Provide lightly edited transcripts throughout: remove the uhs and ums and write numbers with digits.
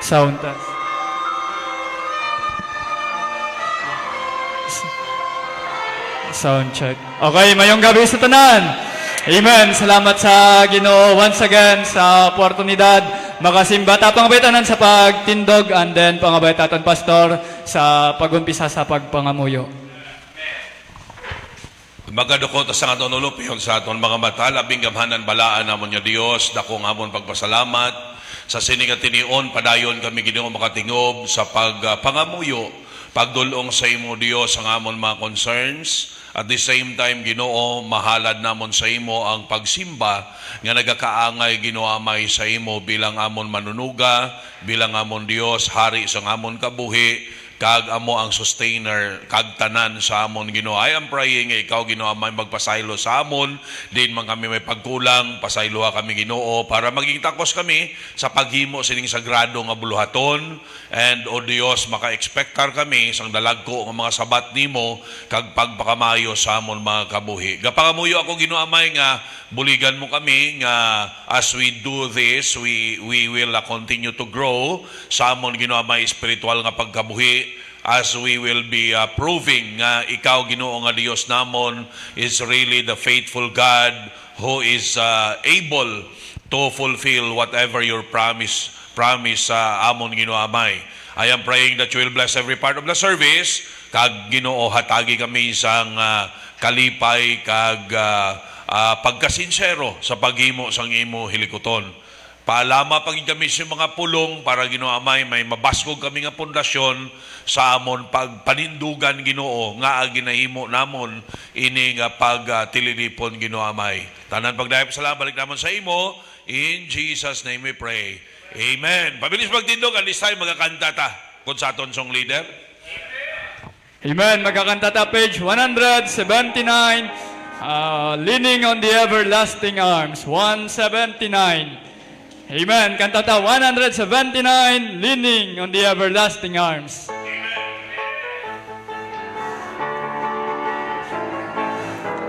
Sound test. Sound check. Okay, mayong gabi sa tanan. Amen. Salamat sa Ginoo once again sa oportunidad makasimba ta pangabitanan sa pagtindog and then pangabitaton pastor sa pagumpisa sa pagpangamuyo. Magadukot sa aton ulupiyon sa aton mga mata, labing gamhanan balaan namon nga Dios, dako nga amon pagpasalamat sa siningatinion padayon kami Ginoo makatingob sa pagpangamuyo, pagdulong sa imo Dios ang amon mga concerns. At the same time, Ginoo, mahalad namon sa imo ang pagsimba nga nagakaangay ginoamay sa imo bilang amon manunuga, bilang amon Dios, hari sa amon kabuhi, kag amo ang sustainer, kag tanan sa amon Ginoo. I am praying nga ikaw Ginoo may magpasaylo sa amon, din man kami may pagkulang, pasayloha kami Ginoo para maging takos kami sa paghimo sining sagrado nga buluhaton. And o Dios, maka-expectar kami sang dalagko nga mga sabat nimo kag pagpakamayo sa amon mga kabuhi. Gapangamuyo ako Ginoo amay nga buligan mo kami nga as we do this, we will continue to grow sa amon Ginoo amay spiritual nga pagkabuhi, as we will be proving nga ikaw Ginoo nga Dios namon is really the faithful God who is able to fulfill whatever your promise sa amon Ginoo amay. I am praying that you will bless every part of the service, kag Ginoo hatagi kami sang kalipay kag pagkasinsero sa paghimo sang imo hilikuton. Paalama pagin kami sa mga pulong para Ginoo amay may mabaskog kami nga pundasyon sa amon pagpanindugan Ginoo nga ginahimo namon ini nga pagtililipon Ginoo amay. Tanan pagdayap salamat balik namon sa imo, in Jesus name we pray. Amen. Pabilis magtindog, at this time magkakanta ta kung sa aton song leader. Amen. Magkakanta ta page 179, Leaning on the Everlasting Arms, 179. Amen. Kanta ta 179, Leaning on the Everlasting Arms.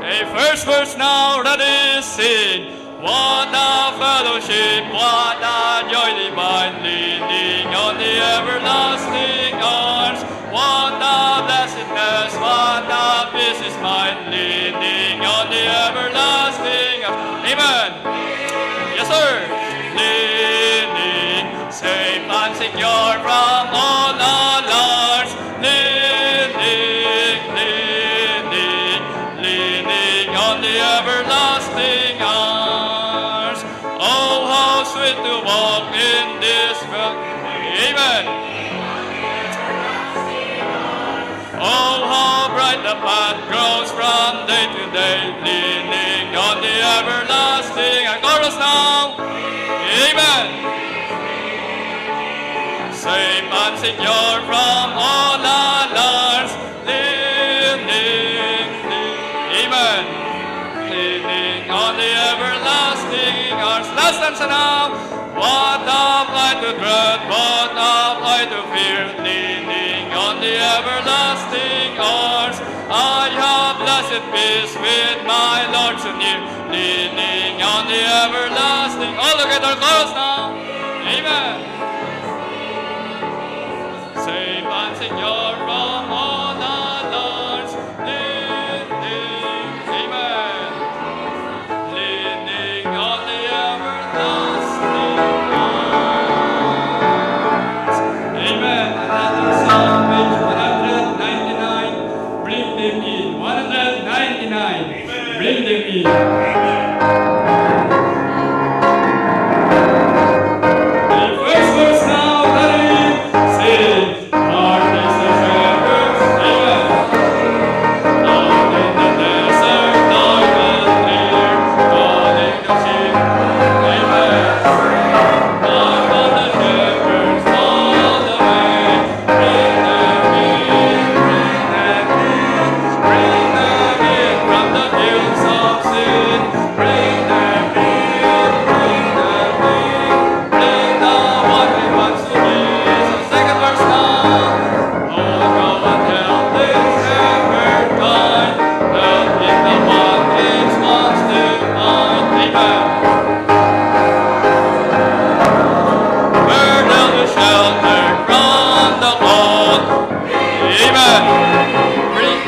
A first verse now, ready, sing. What a fellowship, what a joy divine, leaning on the everlasting arms. What a blessedness, what a peace is mine, leaning on the everlasting arms. Amen. Yes, sir. Leaning, safe and secure from all alarms. Leaning, leaning, leaning on the everlasting arms. Oh, how sweet to walk in this world. Amen. Oh, how bright the path grows from day to day, leaning on the everlasting. And chorus now. Amen. Safe and secure from all alarms, leaning, amen. Leaning on the everlasting arms. Last stanza now. What have I to dread? What have I to fear? Leaning on the everlasting arms. I have blessed peace with my Lord so near. Leaning on the everlasting. All together, chorus now. Amen. Safe and secure from all alarms. Leaning, amen. Leaning on the everlasting arms. Amen. Another song, page 199. Bring them in. 199. Bring them in. The first verse now, ready, sing. Heart is the shelter from the cold. Amen. Bring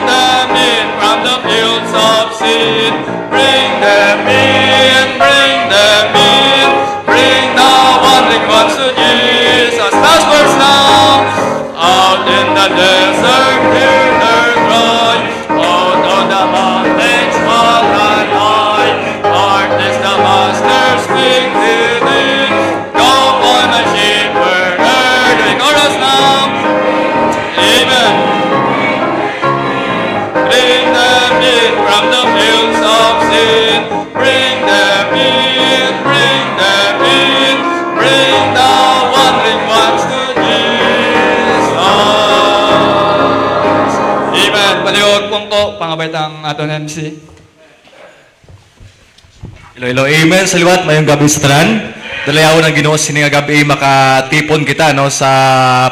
them in from the fields of sin. Bring them in, bring them in. Bring the wandering ones to Jesus. Last verse now. Out in the desert, hear their cry. Out on the mountains, far and high. Heart is the master, speak within. Go for my sheep, we're doing chorus now. Amen. Bring them in from the fields of sin. Bring them in, bring them in. Bring the wandering ones to Jesus. Amen. Paliwag pong po, pangabait ang aton MC. Iloilo, amen. Saliwat, mayong gabi sa tanan. Dalayaw ng Ginoo sini nga gabi makatipon kita no sa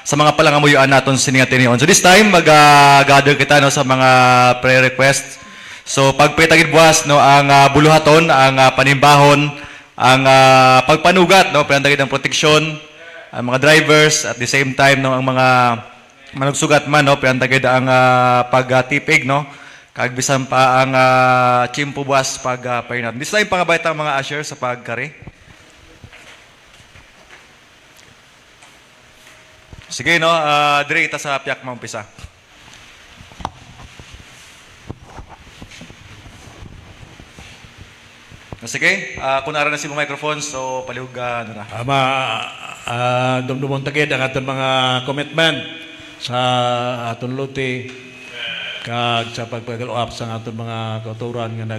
sa mga palangamuyuan naton sini nga tinion. So this time mag-gather kita no sa mga prayer requests. So pagpitagid buwas no ang buluhaton, ang panimbahon, ang pagpanugat no, pinatagid ang proteksyon, ang mga drivers at the same time no ang mga manugsugat man no, pinatagid ang pagtipig no. Kag bisan pa ang chimpo buwas pag painat. This time pangabait ang mga usher sa pagkari. Sige no, dire kita sa piyak maumpisa. Sige, kung naran na si microphone, so palihog ano na. Ama, dumdumon tagid ang aton mga commitment sa aton luti kag sa pagpag-follow up sa aton mga kauturan nga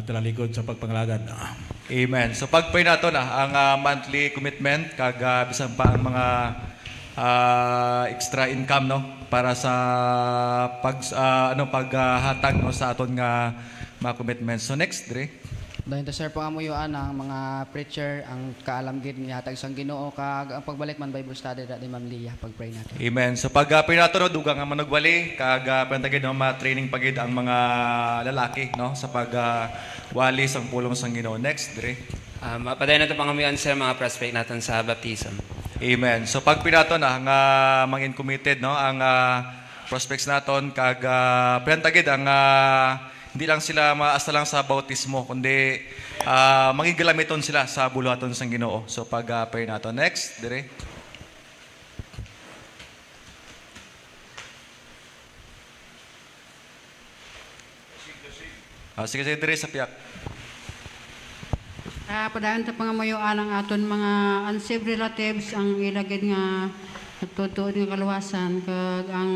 talalikod sa pagpangalagad. Amen. So pagpay nato na ang monthly commitment kag bisan pa ang mga extra income no para sa paghatag no sa aton nga mga commitments. So next, Dre. Dahil sir pangamuyuan ang mga preacher ang kaalam gid nga hatag sang Ginoo kag ang pagbalik man Bible study ni Ma'am Leah pagpray natin. Amen. So pag pinato no dugang nga manugwali kag pantagid no ma-training pagid ang mga lalaki no sa wali sang pulong sang Ginoo. Next, Dre. Mapadayon natin pangamuyuan sa mga prospect natin sa baptism. Amen. So pag pinato na ang mangin committed no ang prospects naton kag pinantagid ang hindi lang sila maasta lang sa bautismo kundi magigilamiton sila sa buluhaton sang Ginoo. So pag pray nato next dire. Sige dire sa piyak. Padayon ta pangamuyuan ang aton mga unsaved relatives ang ilagid nga tutuod nga kaluwasan kag ang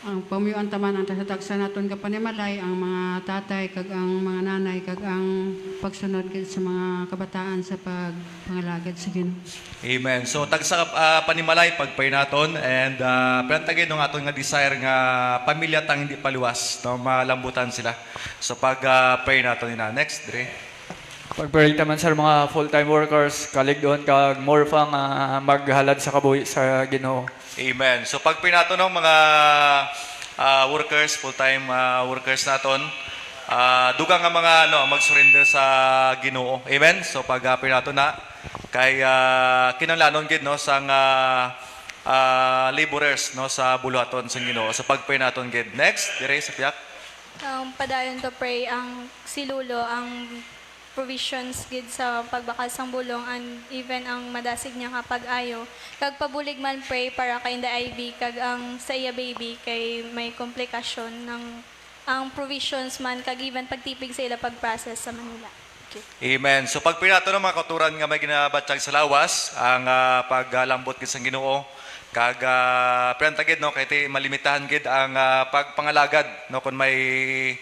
pamuyuan taman ang tasatagsa naton ka panimalay ang mga tatay kag ang mga nanay kag ang pagsunod gid sa mga kabataan sa pagpangalagad sa Ginoo. Amen. So tagsa panimalay pagpay naton and pinantagid ng aton nga desire nga pamilya tang hindi paluwas no malambutan sila. So pag pray naton ina next dire. Pagpray naman sa mga full-time workers, kalig doon kag more pang maghalad sa kabuhi sa Ginoo. Amen. So pag pinato ng mga workers, full-time workers naton, dugang nga mga mag-surrender sa Ginoo. Amen. So pag pinato na kay kinanglanon gid no sang laborers no sa buluhaton sa Ginoo. So pag pinaton gid next dire sa piyak. Padayon to pray ang silulo ang provisions gid sa pagbakas sang bulong and even ang madasig niya kapag ayo kag pabulig man pray para kay the IV kag ang sa iya baby kay may komplikasyon ng ang provisions man kag even pagtipig sa ila pag-process sa Manila. Okay. Amen. So pag pinato ng mga kauturan nga may ginabatyag sa lawas ang paglambot gid sa Ginoo kag pinantagid no kay malimitahan gid ang pagpangalagad no kun may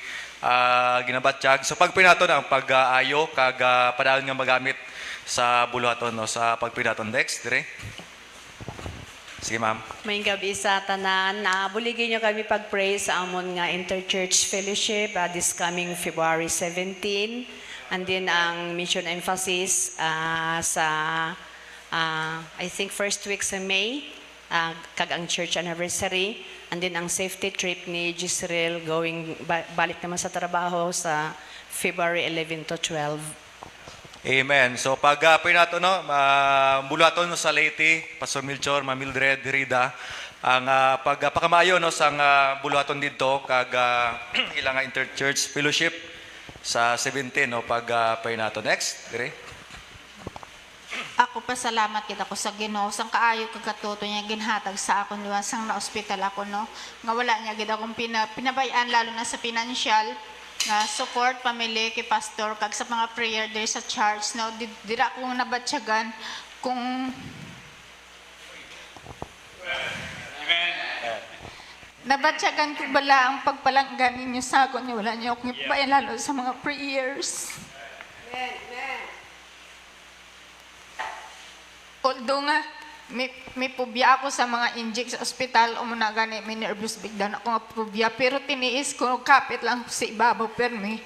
ginabatyag. So pag pinato na ang pag-ayo kag padayon nga magamit sa buluhaton no sa pagpinaton next dire. Sige ma'am. May gabi sa tanan na buligin nyo kami pag-pray sa amon nga Interchurch Fellowship this coming February 17 and then ang mission emphasis sa I think first week sa May kag ang church anniversary and then ang safety trip ni Gisrael going balik naman sa trabaho sa February 11 to 12. Amen. So pag pray nato no, bulaton no sa Leyte, Pastor Milchor, Ma'am Mildred, Rida, ang pagpakamayo no sang bulaton dito kag ilang interchurch fellowship sa 17 no pag pray nato. Next, dire. Ako pasalamat kita ko sa Ginoo sang kaayo kagatuto niya ginhatag sa akon diwa sang na-ospital ako no nga wala niya gid akong pinabayaan lalo na sa financial nga support family kay pastor kag sa mga prayer there sa church no dira ko nabatyagan kung nabatyagan ko bala ang pagpalanggan ninyo sa akon niya wala niyo akong ipabayaan lalo sa mga prayers. Although nga, may phobia ako sa mga inject sa ospital, umuna gani, may nervous breakdown ako nga phobia, pero tiniis ko, kapit lang ko sa ibabaw, permi.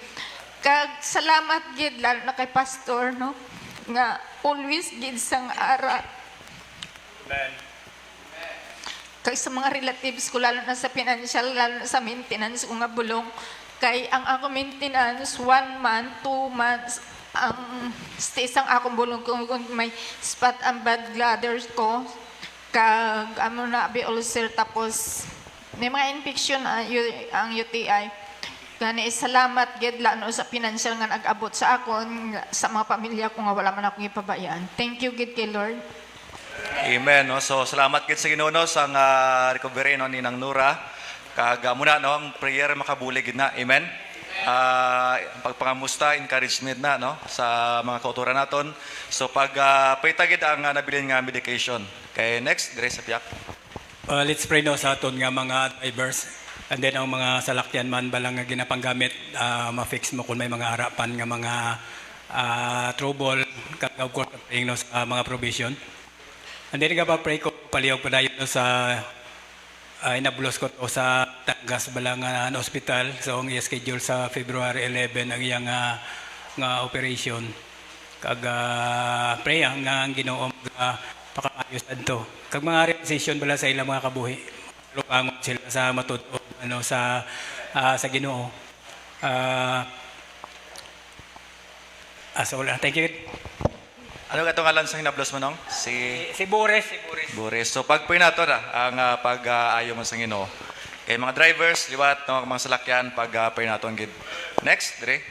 Kag salamat gid lalo na kay pastor, no? Nga, always gid sang ara. Kay sa mga relatives ko, lalo na sa financial, lalo na sa maintenance ko nga bulong, kay ang ako maintenance, 1 month, 2 months, ang isang akong bulong kung may spot and bad bladder ko kag ano na be ulcer tapos may mga infection ang UTI gani salamat gid lalo sa financial nga nag-abot sa akon sa mga pamilya ko nga wala man akong ipabayaan. Thank you gid kay Lord. Amen no. So salamat gid sa Ginoo no sang recovery no ni Nang Nura kag muna no ang prayer makabuli gid na. Amen. Pagpangamusta, encouragement na no sa mga kauturan naton. So pag paitagid ang nabilin nga medication. Kay next, Grace Apiak. Let's pray no sa aton nga mga drivers. And then ang mga salakyan man balang nga ginapanggamit ma-fix mo kung may mga harapan nga mga trouble kag of course praying no sa mga provision. And then nga pray ko palihog padayon no sa inabulos ko to sa Tagas Balangan Hospital. So ang i-schedule sa February 11 ang iyang nga operation. Kag pray nga ang Ginoo pakaayos adto. Kag mga realization bala sa ilang mga kabuhi. Lupangon sila sa matuto ano sa Ginoo. So thank you. Ano ka ngalan sa hinablos mo nong? Si Boris. Boris. So pag pray nato na ang pag-ayo mo sa Ginoo. Kay mga drivers, liwat no mga salakyan pag pray nato ang gid. Next, dire.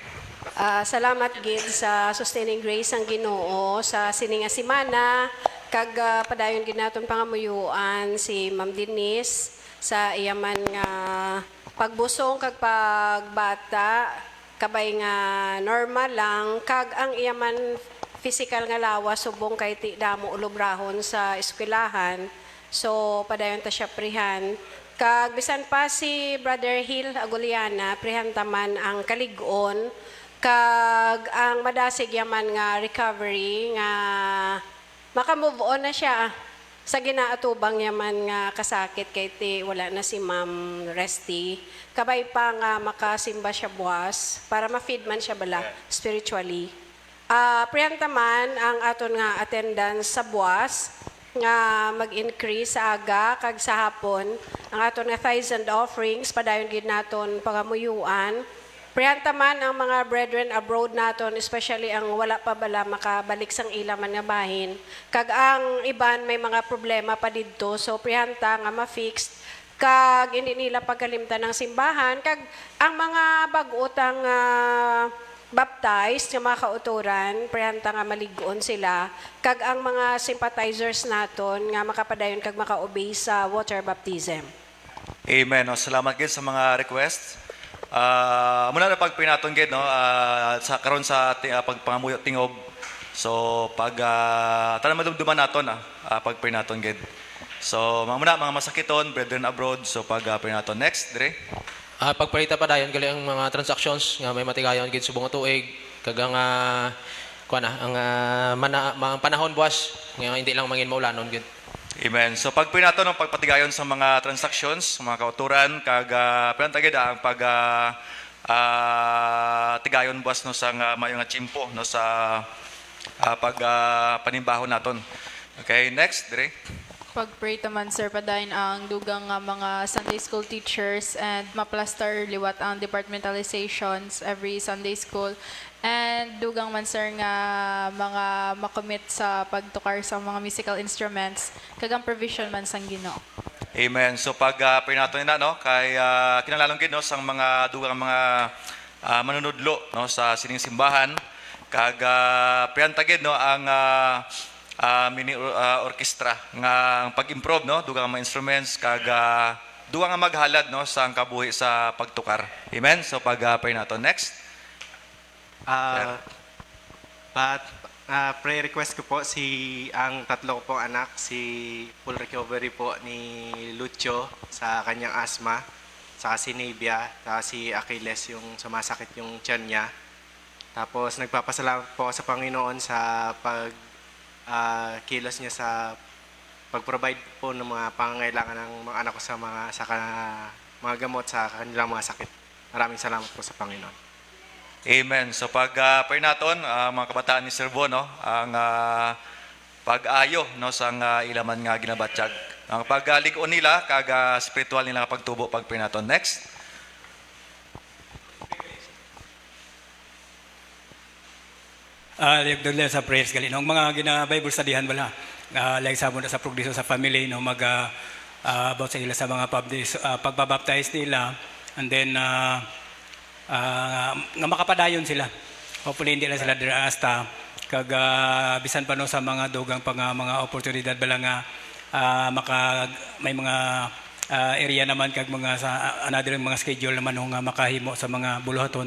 Salamat gid sa sustaining grace ang Ginoo sa sininga semana kag padayon gid naton pangamuyuan si Ma'am Denise sa iyaman nga pagbusong kag pagbata kabay nga normal lang kag ang iyaman physical nga lawas subong kay ti damo ulobrahon sa eskwelahan. So padayon ta siya prihan. Kag bisan pa si Brother Hill Aguliana prihan taman ang kalig-on kag ang madasig yaman nga recovery nga maka-move on na siya sa ginaatubang yaman nga kasakit kay ti wala na si Ma'am Resty. Kabay pa nga makasimba siya buwas para ma-feed man siya bala spiritually. Priyantaman ang aton nga attendance sa buwas nga mag-increase sa aga kag sa hapon ang aton nga tithes and offerings padayon gid naton pagamuyuan. Priyantaman ang mga brethren abroad naton especially ang wala pa bala makabalik sang ilaman nga bahin kag ang iban may mga problema pa didto so prihanta nga ma-fixed kag hindi nila pagkalimtan ng simbahan kag ang mga bag-utang baptized nga mga kauturan, prehanta nga maligoon sila, kag ang mga sympathizers naton nga makapadayon kag maka-obey sa water baptism. Amen. No, salamat gid sa mga request. Muna na pagpinaton gid no sa karon sa pagpangamuyo tingob. So pag tanan madumduman naton pagpinaton gid. So muna mga masakiton, brethren abroad, so pagpinaton next dire. Pagpalita pa dayon gali ang mga transactions nga may matigayon gid subong tuig kag ang ang panahon buwas nga hindi lang mangin maulanon gid. Amen. So pag pinato ng pagpatigayon sa mga transactions, mga kauturan kag pinantagid ang pag tigayon buwas no sa mayo nga chimpo no sa pag panimbaho naton. Okay, next dire. Pag-pray taman sir padayon ang dugang nga mga Sunday school teachers and maplaster liwat ang departmentalizations every Sunday school And dugang man sir nga mga makomit sa pagtukar sa mga musical instruments kagang provision man sang Ginoo. Amen. So pag pinato na no kay kinalalong gid no sang mga dugang mga manunudlo no sa sining simbahan kag priantagid no ang mini orchestra nga ang pag-improve no dugang mga instruments kag dugang nga maghalad no sa ang kabuhi sa pagtukar. Amen. So pag pinato next. Prayer request ko po ang tatlo ko pong anak, si full recovery po ni Lucio sa kanyang asthma, saka si Navia, saka si Achilles yung sumasakit yung tiyan niya. Tapos nagpapasalamat po sa Panginoon sa kilos niya sa pag-provide po ng mga pangangailangan ng mga anak ko sa mga gamot sa kanilang mga sakit. Maraming salamat po sa Panginoon. Amen. So pag naton mga kabataan ni Sir Bon no ang pag-ayo no sang ilaman nga ginabatyag. Ang pagaligon nila kag spiritual nila nga pagtubo pag naton. Next. Doon lang sa prayers gali. Nung mga gina-Bible studyhan wala. Like sa muna sa progreso sa family, no, about sa ila sa mga pagbabaptize nila. And then, nga makapadayon sila. Hopefully, hindi lang sila dirasta. Kag bisan pa no sa mga dugang mga oportunidad bala nga may mga area naman kag mga sa another mga schedule naman nga makahimo sa mga buluhaton.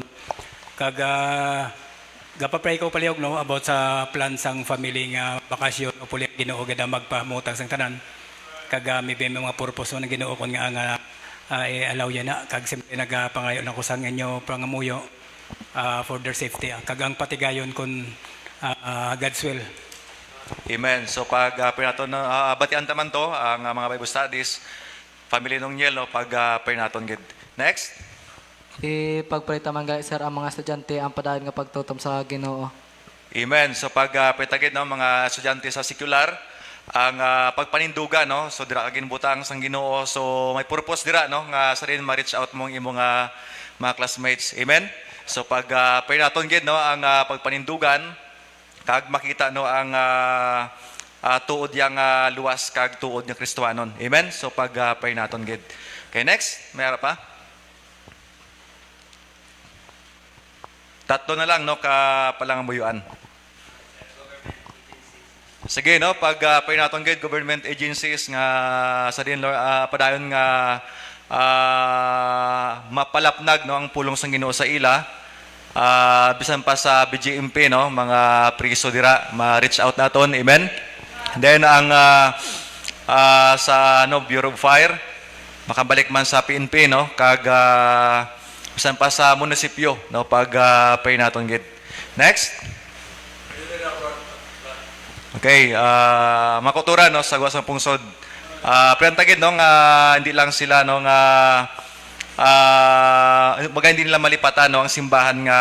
Kag gapa-pray ko palihog no about sa plan sang family nga bakasyon o puli Ginoo gid magpamutang sang tanan. Kag may mga purpose ng Ginoo kon nga allow yan na kag simple nagapangayo na ko sang inyo pangamuyo for their safety. Kag ang patigayon kon God's will. Amen. So pag pinaton batian taman to ang mga Bible studies family nung Niel no pag pinaton gid. Next. Pagpray taman gali sir ang mga estudyante ang padayon nga pagtutom sa Ginoo. Amen. So pag pitagid no mga estudyante sa secular ang pagpaninduga no so dira ka ginbutang sang Ginoo so may purpose dira no nga sa rin ma-reach out mong imong mga classmates. Amen. So pag pinaton gid no ang pagpanindugan kag makita no ang tuod yang luwas kag tuod nga Kristohanon. Amen. So pag pinaton gid. Okay, next. Mayara pa? Tatlo na lang no ka palangamuyuan. Sige no pag pinaton gid government agencies nga sa din padayon nga mapalapnag no ang pulong sang Ginoo sa ila. Bisan pa sa BGMP no mga priso dira ma-reach out naton. Amen. Then ang sa no Bureau of Fire makabalik man sa PNP no kag bisan pa sa munisipyo no pag pray naton gid. Next. Okay, makutura no sa Guasang Pungsod. Priantagid no nga hindi lang sila no nga hindi nila malipatan no ang simbahan nga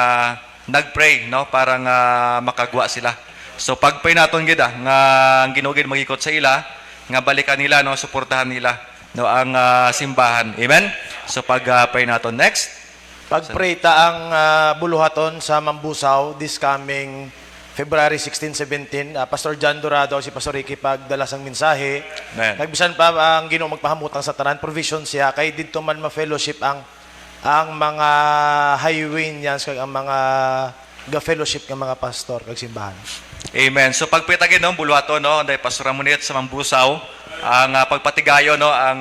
nagpray no para nga makagwa sila. So pag pray naton gid nga ang Ginoo gid magikot sa ila nga balikan nila no suportahan nila no ang simbahan. Amen. So pag pray naton next. Pag-pray ta ang buluhaton sa Mambusaw this coming February 16, 17, Pastor John Dorado, si Pastor Ricky pagdala sang mensahe. Nagbisan pa ang Ginoo magpahamutang sa tanan provision siya kay didto man ma-fellowship ang mga highway niyan kag ang mga ga-fellowship ng mga pastor kag simbahan. Amen. So pagpitagin no buluhaton no anday Pastor Ramonet sa Mambusaw ang pagpatigayo no ang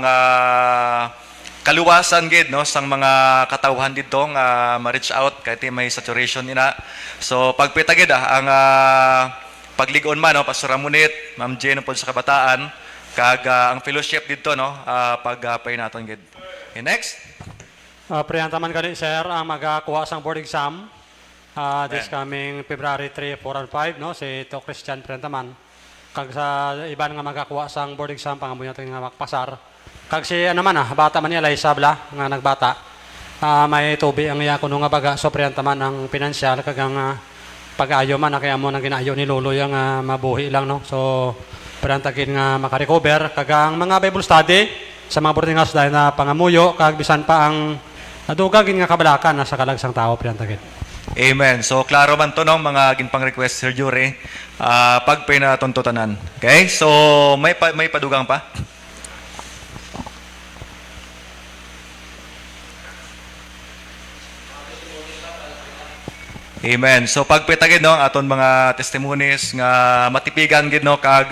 kaluwasan gid no sang mga katawhan didto nga ma-reach out kay may saturation ina. So pagpitagid ang pagligon man no Pastor Ramonet, Ma'am Jane pod sa kabataan kag ang fellowship didto no pagpay naton gid. Okay, next. Prayan taman kani sir ang magakuha sang board exam this coming February 3, 4 and 5 no si to Christian prayan taman. Kag sa iban nga magakuha sang board exam pangamuyo nga makpasar. Kag si man bata man niya Liza bla nga nagbata. May tubi ang iya kuno nga baga so priyan taman ang pinansyal kag ang pag-ayo man kaya mo nang ginaayo ni Lolo yang mabuhi lang no. So priyan tagin nga maka-recover kag ang mga Bible study sa mga boarding house dahil na pangamuyo kag bisan pa ang nadugagin nga kabalakan sa kalagsang tao priyan tagin. Amen. So, klaro man to, no, mga ginpang request, Sir Jury, pag pinatuntutan. Okay? So, may padugang pa? Amen. So, pagpitagin, no, aton mga testimonies nga matipigan gid, no, kag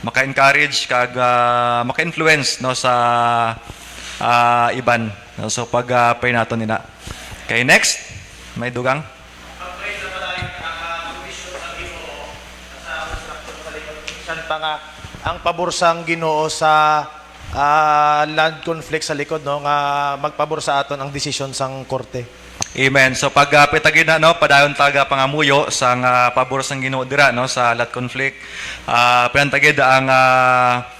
maka-encourage, kag maka-influence, no, sa iban. No? So, pag naton nila. Okay, next. May dugang. Pa nga ang paborsang Ginoo sa land conflict sa likod, no, nga magpabor sa aton ang desisyon sang korte. Amen. So pag pitagin na, no, padayon taga pangamuyo sa pabor sang Ginoo dira, no, sa land conflict, pinantagid ang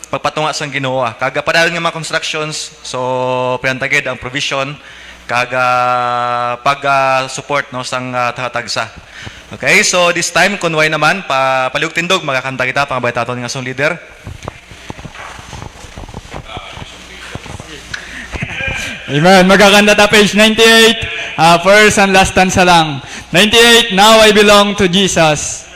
pagpatunga sang Ginoo. Kaga padayon nga mga constructions, so pinantagid ang provision kaga pag-support, no, sang tagsa. Okay, so this time, kunway naman, paliog tindog, magkakanta kita, pangabaytaton nga song leader. Amen. Magkakanta ta page 98. First and last stanza lang. 98, now I belong to Jesus.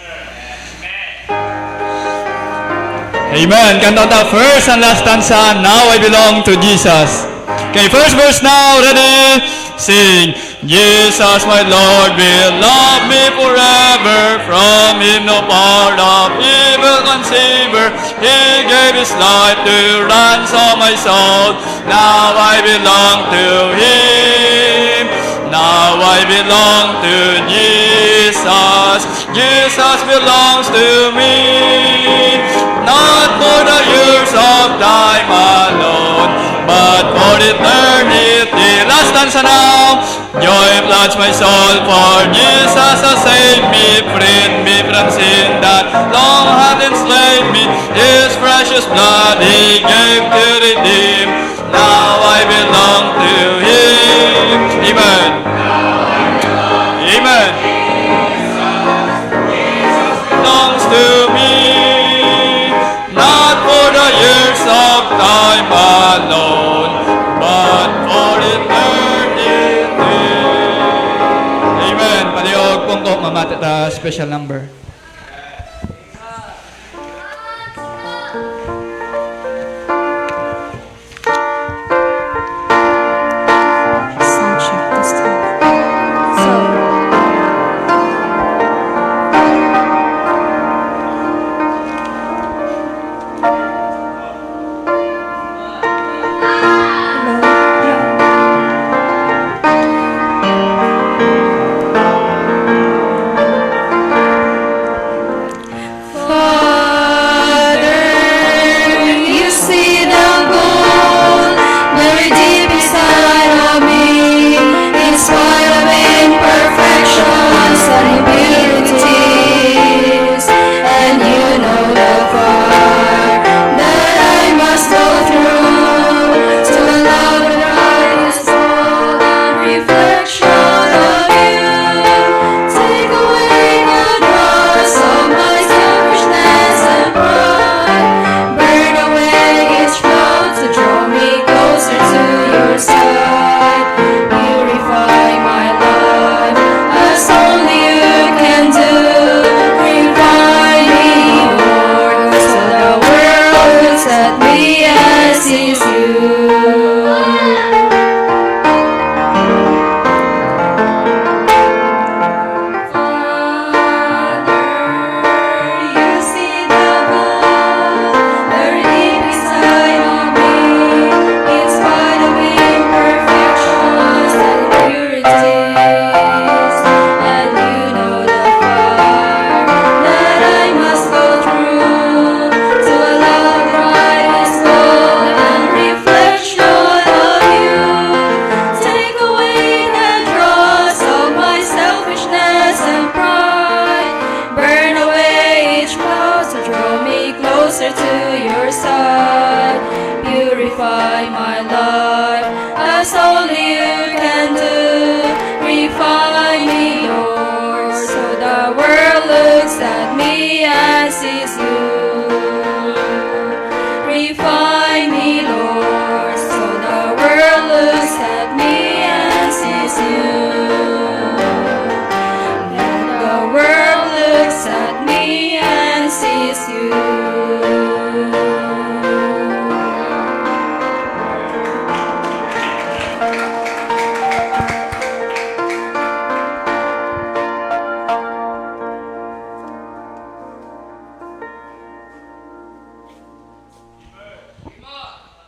Amen. Kanta ta first and last stanza, now I belong to Jesus. Okay, first verse now, ready? Sing. Jesus, my Lord, will love me forever. From Him no part of evil can savor. He gave His life to ransom my soul. Now I belong to Him. Now I belong to Jesus. Jesus belongs to me. Not for the years of time alone, but for eternity. Last stanza now. Joy floods my soul, for Jesus has saved me, freed me from sin that long had enslaved me. His precious blood He gave to redeem. Now I belong to Him. Amen. Amen. Belongs to me, not for the years of time alone, but for eternity. Amen. Paliog pong ko, mamata ta special number.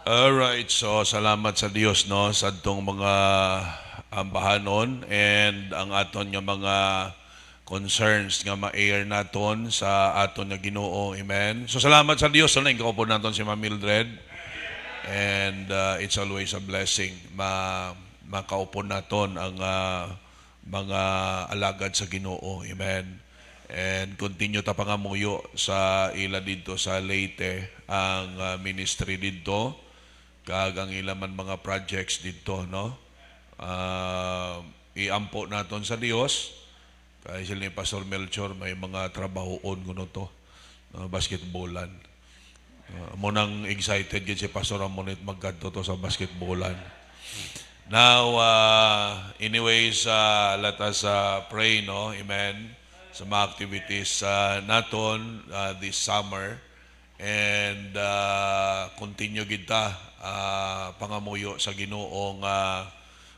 Alright, so salamat sa Dios no sa atong mga ambahanon and ang aton nga mga concerns nga ma-air naton sa aton nga Ginoo. Amen. So salamat sa Dios no ing kaupo naton si Ma'am Mildred. And it's always a blessing makaupo naton ang mga alagad sa Ginoo. Amen. And continue ta pangamuyo sa ila dito sa Leyte ang ministry dito kag ang ilaman mga projects dito no. Iampo naton sa Dios kay sila ni Pastor Melchor may mga trabahoon kuno to basketballan. Mo nang excited gid si Pastor Amonit magkadto to sa basketballan. Now anyways let us pray no. Amen. Sa mga activities naton this summer and continue kita pangamuyo sa Ginoo nga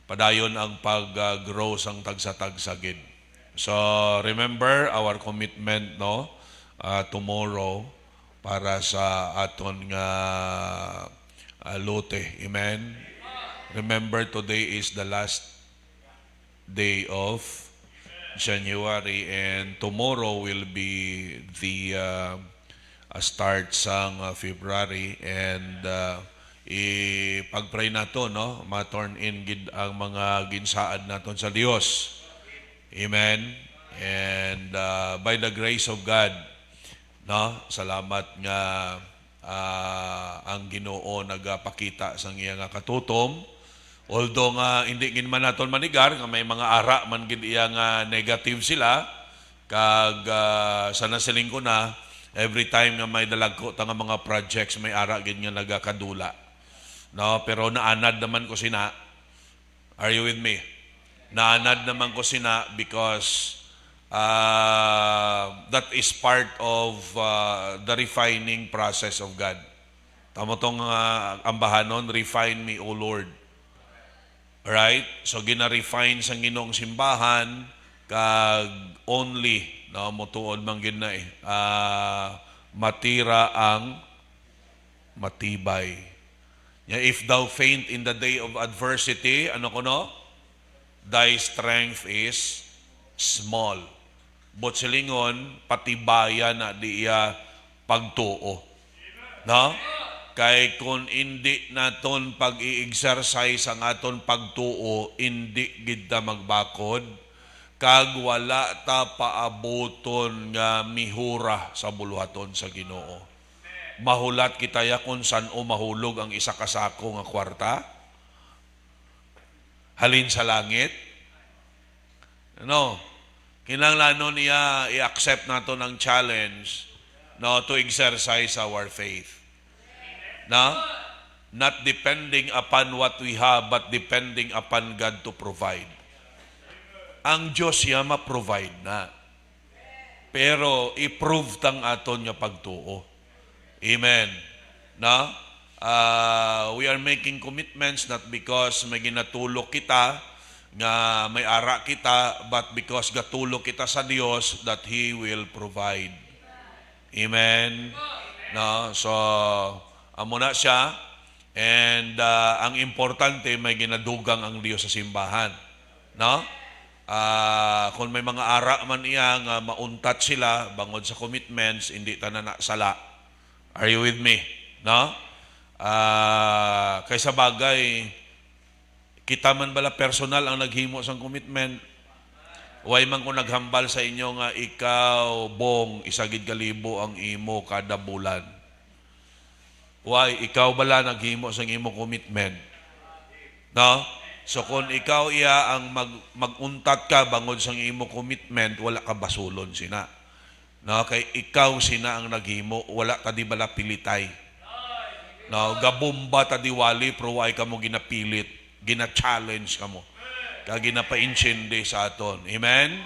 padayon ang pag-grow sang tagsa-tagsa gid. So remember our commitment no tomorrow para sa aton nga lote. Amen. Remember today is the last day of January and tomorrow will be the start sang February and ipag-pray nato no ma-turn in gid ang mga ginsaad naton sa Dios. Amen. And by the grace of God no salamat nga ang Ginoo nagapakita sang iya nga katutom. Although nga hindi gid man naton manigar nga may mga ara man gid iya nga negative sila kag sana siling ko na every time nga may dalagko ta nga mga projects may ara gid nga nagakadula. No, pero naanad naman ko sina. Are you with me? Naanad naman ko sina because that is part of the refining process of God. Tamo tong ambahanon, refine me, O Lord. Alright? So gina-refine sa Ginoong simbahan kag only no motuod man gid na matira ang matibay. If thou faint in the day of adversity, ano kuno? Thy strength is small. But silingon patibayan na diya pagtuo. No? Kay kung hindi naton pag-i-exercise ang aton pagtuo, hindi gid ta magbakod, kag wala ta paaboton nga mihura sa buluhaton sa Ginoo. Mahulat kitaya kung saan o mahulog ang isa ka sako nga kwarta? Halin sa langit? No. Kinahanglan niya i-accept nato ng challenge no to exercise our faith. No? Not depending upon what we have, but depending upon God to provide. Ang Diyos siya ma-provide na. Pero i-prove tang aton nga pagtuo. Amen. No? We are making commitments not because may ginatulok kita, nga may ara kita, but because gatulok kita sa Dios that He will provide. Amen. No? So, amo na siya and ang importante may ginadugang ang Dios sa simbahan no kung may mga ara man iya nga mauntat sila bangod sa commitments hindi ta na sala. Are you with me no kaysa bagay kita man bala personal ang naghimo sang commitment way man ko naghambal sa inyo nga ikaw bong isagid kalibo ang imo kada bulan. Why? Ikaw bala naghimo sa imo commitment? No? So kung ikaw iya ang maguntat ka bangod sa imo commitment, wala ka basulon sina. No? Kay ikaw sina ang naghimo, wala ka di bala pilitay. No? Gabomba ta diwali, pero why ka mo ginapilit, gina-challenge ka mo. Kaya ginapa-inchindi sa aton. Amen?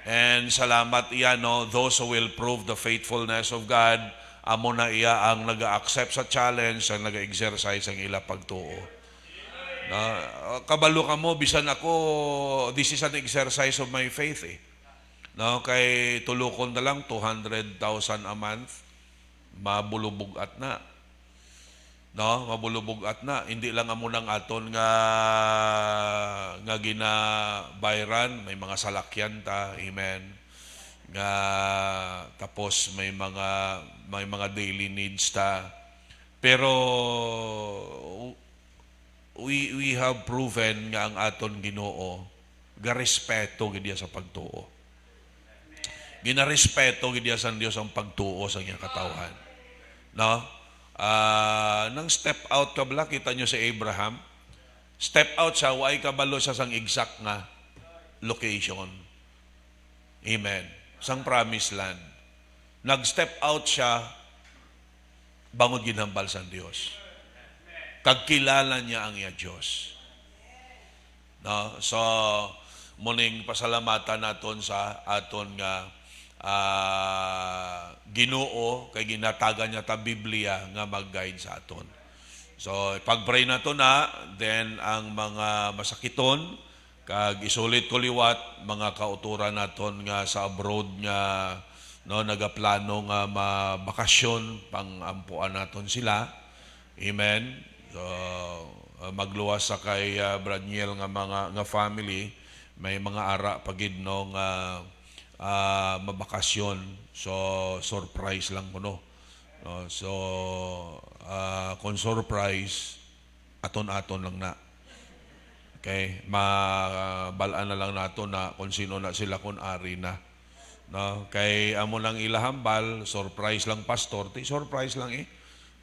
And salamat iya, no? Those who will prove the faithfulness of God, amo na iya ang nag-accept sa challenge, ang nag-exercise ang ila pagtuo. Kabalo ka mo, bisan ako, this is an exercise of my faith No, kay tulukon na lang 200,000 a month, mabulubog at na. no, mabulubog at na hindi lang amo nang aton nga ginabayran, may mga salakyan ta, amen, nga tapos may mga daily needs ta, pero we have proven nga ang aton Ginoo garespeto gid sa pagtuo, ginarespeto gid sa Dios ang pagtuo sa iyang katawhan, no? Nang step out ka bala, kita nyo si Abraham, step out siya, way kabalo sa sang exact nga location. Amen. Sang promised land. Nag-step out siya, bangod ginhambal sa Dios. Kagkilala niya ang iya Diyos. No? So, muning pasalamatan naton sa aton nga Ginoo kay ginatagan niya ta Biblia nga mag-guide sa aton. So pag-pray nato na, then ang mga masakiton kag isulit ko liwat mga kauturan naton nga sa abroad nga no nagaplano nga mabakasyon pang-ampuan naton sila. Amen. So magluwas sa kay Braniel nga nga family, may mga ara pagid no nga mabakasyon, so surprise lang ko no. So kung surprise aton-aton lang na, okay, mabalaan na lang nato na kung sino na sila kung ari na, no, kay amo lang ilahambal, surprise lang pastor, surprise lang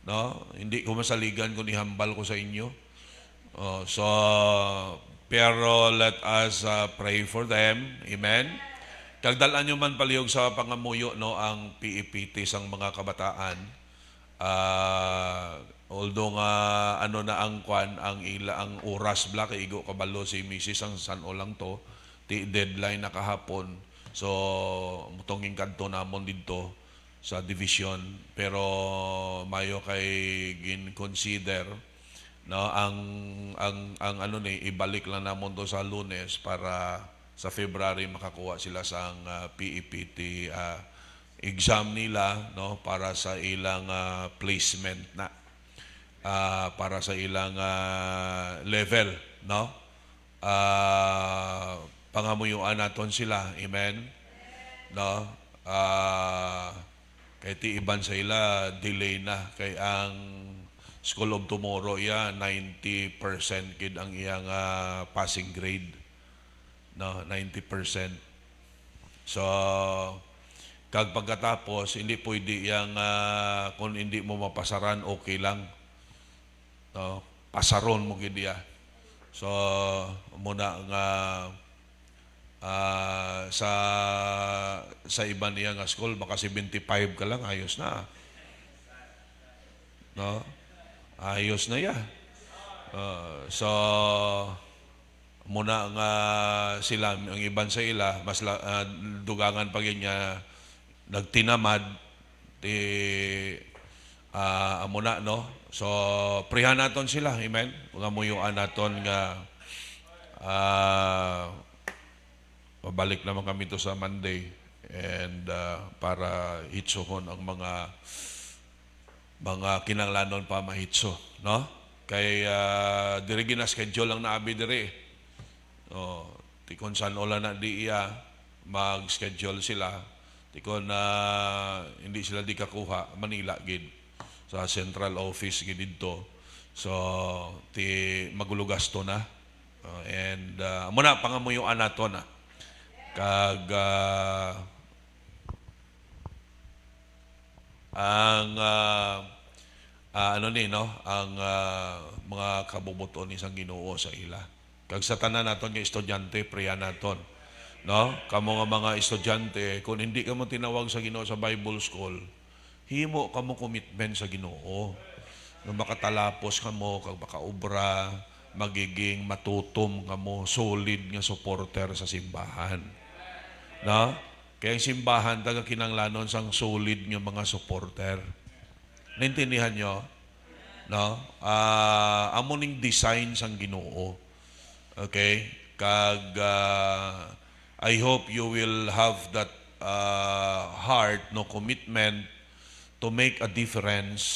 no, hindi ko masaligan kung ihambal ko sa inyo. So pero let us pray for them, amen. Kagdalan nyo man palihog sa pangamuyo no ang PEPT sang mga kabataan. Although nga ano na ang kwan ang oras bla kay igo kabalo si Mrs. ang San lang to, ti deadline na kahapon. So mutonging kadto namon didto sa division, pero mayo kay gin-consider no ang ano ni ibalik lang namon to sa Lunes para sa February makakuha sila sa PEPT exam nila no para sa ilang placement na para sa ilang level no. Pangamuyuan naton sila, amen, no. Kay ti iban sa ila delay na kay ang School of Tomorrow 90% kid ang iyang passing grade, no, 90%. So kag pagkatapos hindi pwede yang kung hindi mo mapasaran okay lang, no, pasaron mo gid ya. So muna nga sa iba niya nga school baka 75 ka lang ayos na, no, ayos na ya. So muna nga sila ang iban sa ila mas dugangan pa niya nagtinamad ti amuna no. So prihan naton sila, amen, nga muyuan naton nga pabalik naman kami to sa Monday and para hitsohon ang mga kinanglanon pa mahitso, no, kay diri gina-schedule lang na abi diri. Tikon San Ola na di iya mag-schedule sila, tikon hindi sila di kakuha Manila gid sa central office gid dito. So ti magulugasto na and muna pangamuyuan nato na kag ang ano ni no ang mga kabubuton isang Ginoo sa ila. Kag sa tanan naton nga estudyante priya naton, no, kamo nga mga estudyante kung hindi ka mo tinawag sa Ginoo sa Bible School, himo kamo commitment sa Ginoo na makatalapos kamo kag makaobra, magiging matutom kamo, solid nga supporter sa simbahan, no. Kaya ang simbahan taga kinanglanon sang solid nga mga supporter. Naintindihan nyo, no? Amo ning design sang Ginoo. Okay? Kag I hope you will have that heart, no, commitment to make a difference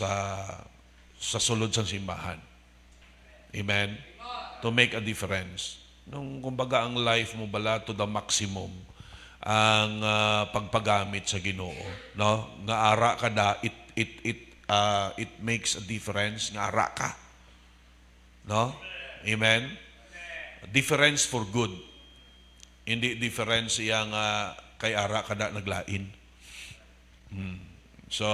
sa sulod sa simbahan. Amen? To make a difference. Nung kumbaga ang life mo bala to the maximum ang pagpagamit sa Ginoo, no? Nga ara ka da it makes a difference nga ara ka. No? Amen. Difference for good. Hindi difference yang kay ara ka da naglain. So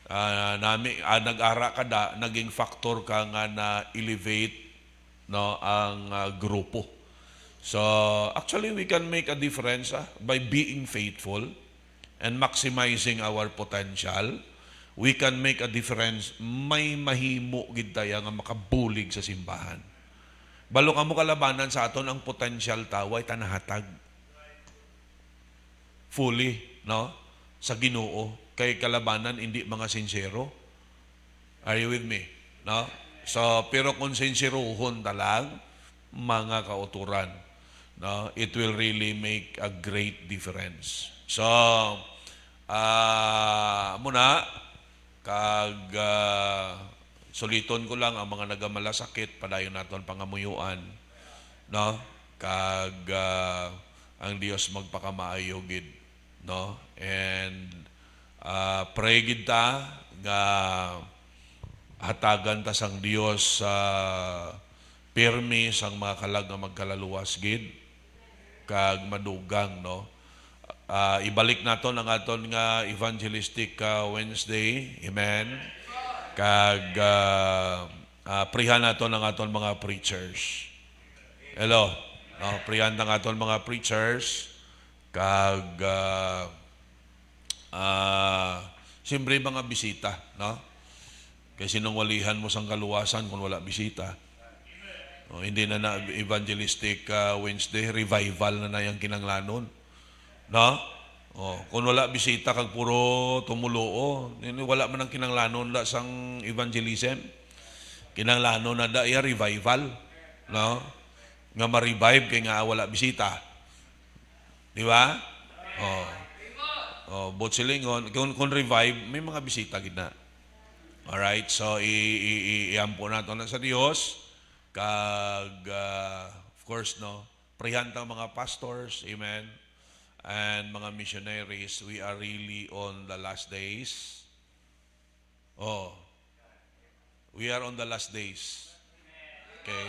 nag-ara ka da, naging factor ka nga na elevate, no, ang grupo. So actually we can make a difference by being faithful and maximizing our potential. We can make a difference. May mahimo gid tayo nga makabulig sa simbahan. Balo ka mo kalabanan sa aton ang potential taway tanahatag fully, no, sa Ginoo. Kay kalabanan hindi mga sincero. Are you with me? No? So pero kung sinserohon talag mga kauturan, no, it will really make a great difference. So muna kag suliton ko lang ang mga nagamalasakit padayon naton pangamuyuan, no, kag ang Dios magpakamaayo gid, no, and pray gid ta nga hatagan ta sang Dios sa pirmi sang mga kalag nga magkalaluwas gid kag madugang, no. Ibalik naton ang aton nga evangelistic Wednesday, amen, kag prihan naton ang aton mga preachers. Hello, no, prihan ang aton mga preachers kag siyempre mga bisita, no? Kasi sinungulihan mo sang kaluwasan kung wala bisita. O, hindi na evangelistic Wednesday, revival na yung kinanglanon. No? O, kung wala bisita kag puro tumuloo, wala man ang kinanglanon da sang evangelism. Kinanglanon na da iya revival, no? Nga ma-revive kay nga wala bisita. Di ba? But silingon, kung revive, may mga bisita gid na. Alright, so iampo nato na sa Dios kag of course, no, prihan tang mga pastors, amen, and mga missionaries. We are really on the last days. We are on the last days. Okay.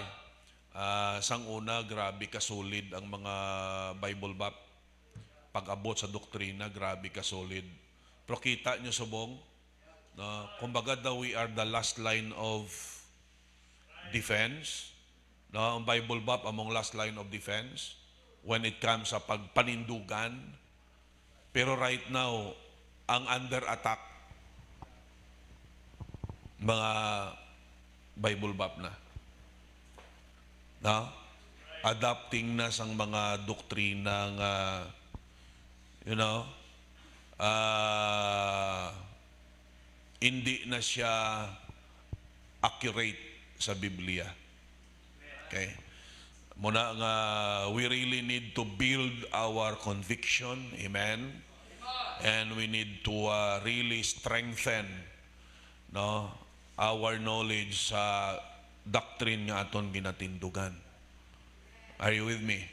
Sang una, grabe kasolid ang mga Bible Bap. Pag-abot sa doktrina, grabe kasolid. Pero kita nyo subong, no, kumbaga daw we are the last line of defense. No, ang Bible Bap among last line of defense when it comes sa pagpanindugan. Pero right now, ang under attack mga Bible Bap na. No? Adapting na sang mga doktrina nga hindi na siya accurate sa Biblia. Okay? Muna nga we really need to build our conviction, amen, and we need to really strengthen, no, our knowledge sa doctrine nga aton ginatindugan. Are you with me?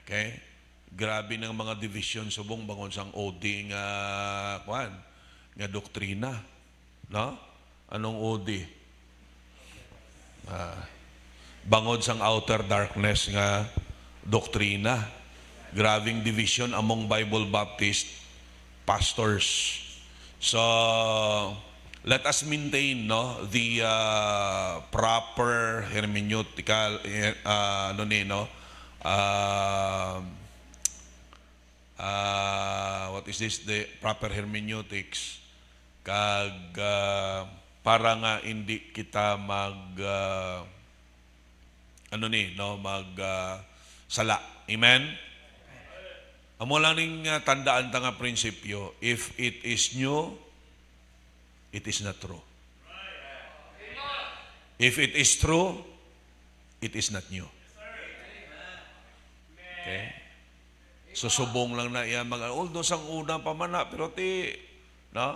Okay? Grabe ng mga division subong bangon sang OD nga nga doktrina, no? Anong OD? Bangod sang outer darkness nga doktrina. Graving division among Bible Baptist pastors. So let us maintain, no, the proper hermeneutical what is this, the proper hermeneutics kag para nga hindi kita sala. Amen. Amo lang ning tandaan ta nga prinsipyo, if it is new, it is not true. If it is true, it is not new. Okay? Susubong lang na iya although sang una pa man na, pero no?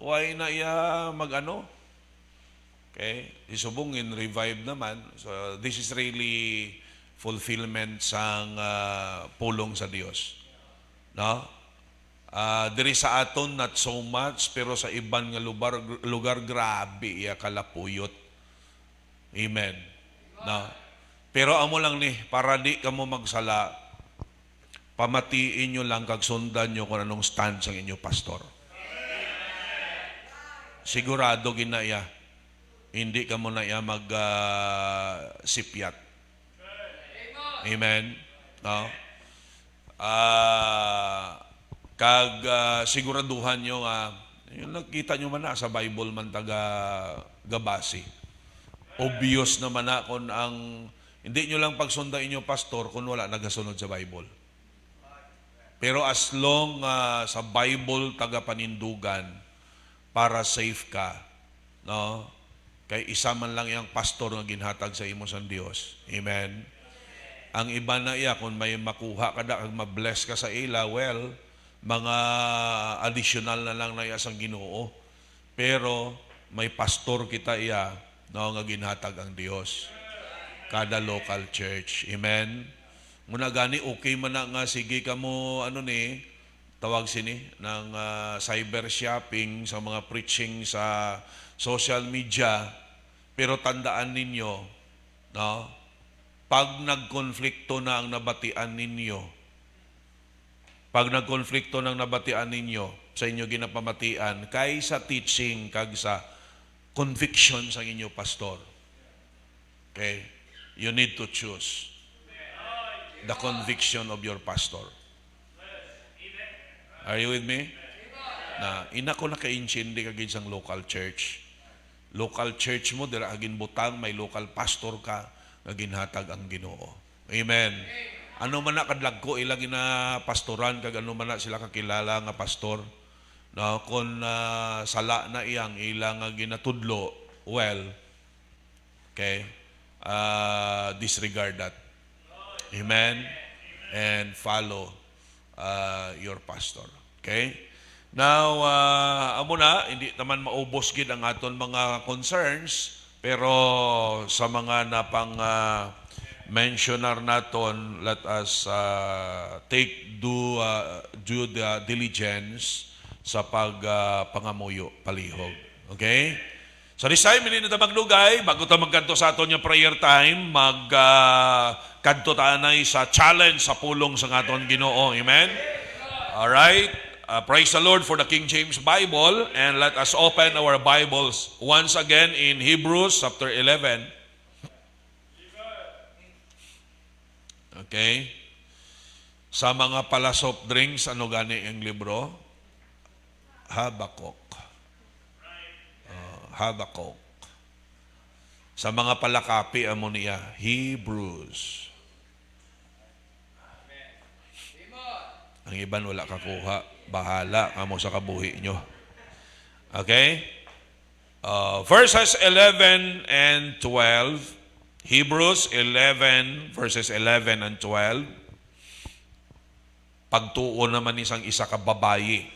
Why na iya Okay? Isubungin, revive naman. So, this is really fulfillment sang pulong sa Dios. No? Diri sa aton not so much, pero sa iban nga lugar grabe iya kalapuyot. Amen. No? Pero amo lang ni, para di ka mo magsala, pamatiin nyo lang kag sundan nyo kung anong stance ang inyo pastor. Sigurado ginaya, hindi ka mo na iya sipyat. Amen. No? Kag siguraduhan nyo yung nakita nyo man na sa Bible man taga gabasi. Obvious naman na kung ang hindi nyo lang pagsundan inyo pastor kung wala nagasunod sa Bible. Pero as long sa Bible taga panindugan para safe ka, no? Kay isa man lang yung pastor nga ginhatag sa imo sa Dios. Amen. Ang iba na iya kung may makuha ka da kag ma-bless ka sa ila, well, mga additional na lang na iya sang Ginoo. Pero may pastor kita iya, no, nga ginhatag ang Dios. Kada local church. Amen. Muna gani okay man na nga sige ka mo tawag sini ng cyber shopping sa mga preaching sa social media, pero tandaan ninyo, no, pag nagkonflikto na ang nabatian ninyo, sa inyo ginapamatian, kay sa teaching kag sa conviction sa inyo pastor. Okay? You need to choose the conviction of your pastor. Are you with me? Na ina ko naka-intindi kagid sang local church. Local church mo dira agin butang may local pastor ka nga ginhatag ang Ginoo. Amen. Ano man na kadlag ko ilang pastoran kag ano man na sila kakilala nga pastor. No, kung sala na iyang ilang ginatudlo, well, okay, disregard that. Amen. And follow your pastor. Okay? Now, amo na, hindi naman maubos gid ang aton mga concerns, pero sa mga napang mentionar naton, let us take due diligence sa pangamuyo, palihog. Okay? So this time, hindi na maglugay, bago ta magkanto sa aton yung prayer time, kanto tanay sa challenge sa pulong sa aton Ginoo. Amen? Alright? Praise the Lord for the King James Bible, and let us open our Bibles once again in Hebrews chapter 11. Okay? Sa mga palasop drinks, ano gani ang libro? Habakuk. Habakuk. Sa mga palakapi, amo niya, Hebrews. Ang iban wala kakuha. Bahala kamo sa kabuhi nyo. Okay? Verses 11 and 12. Hebrews 11, verses 11 and 12. Pagtuon naman isang isa ka babayi.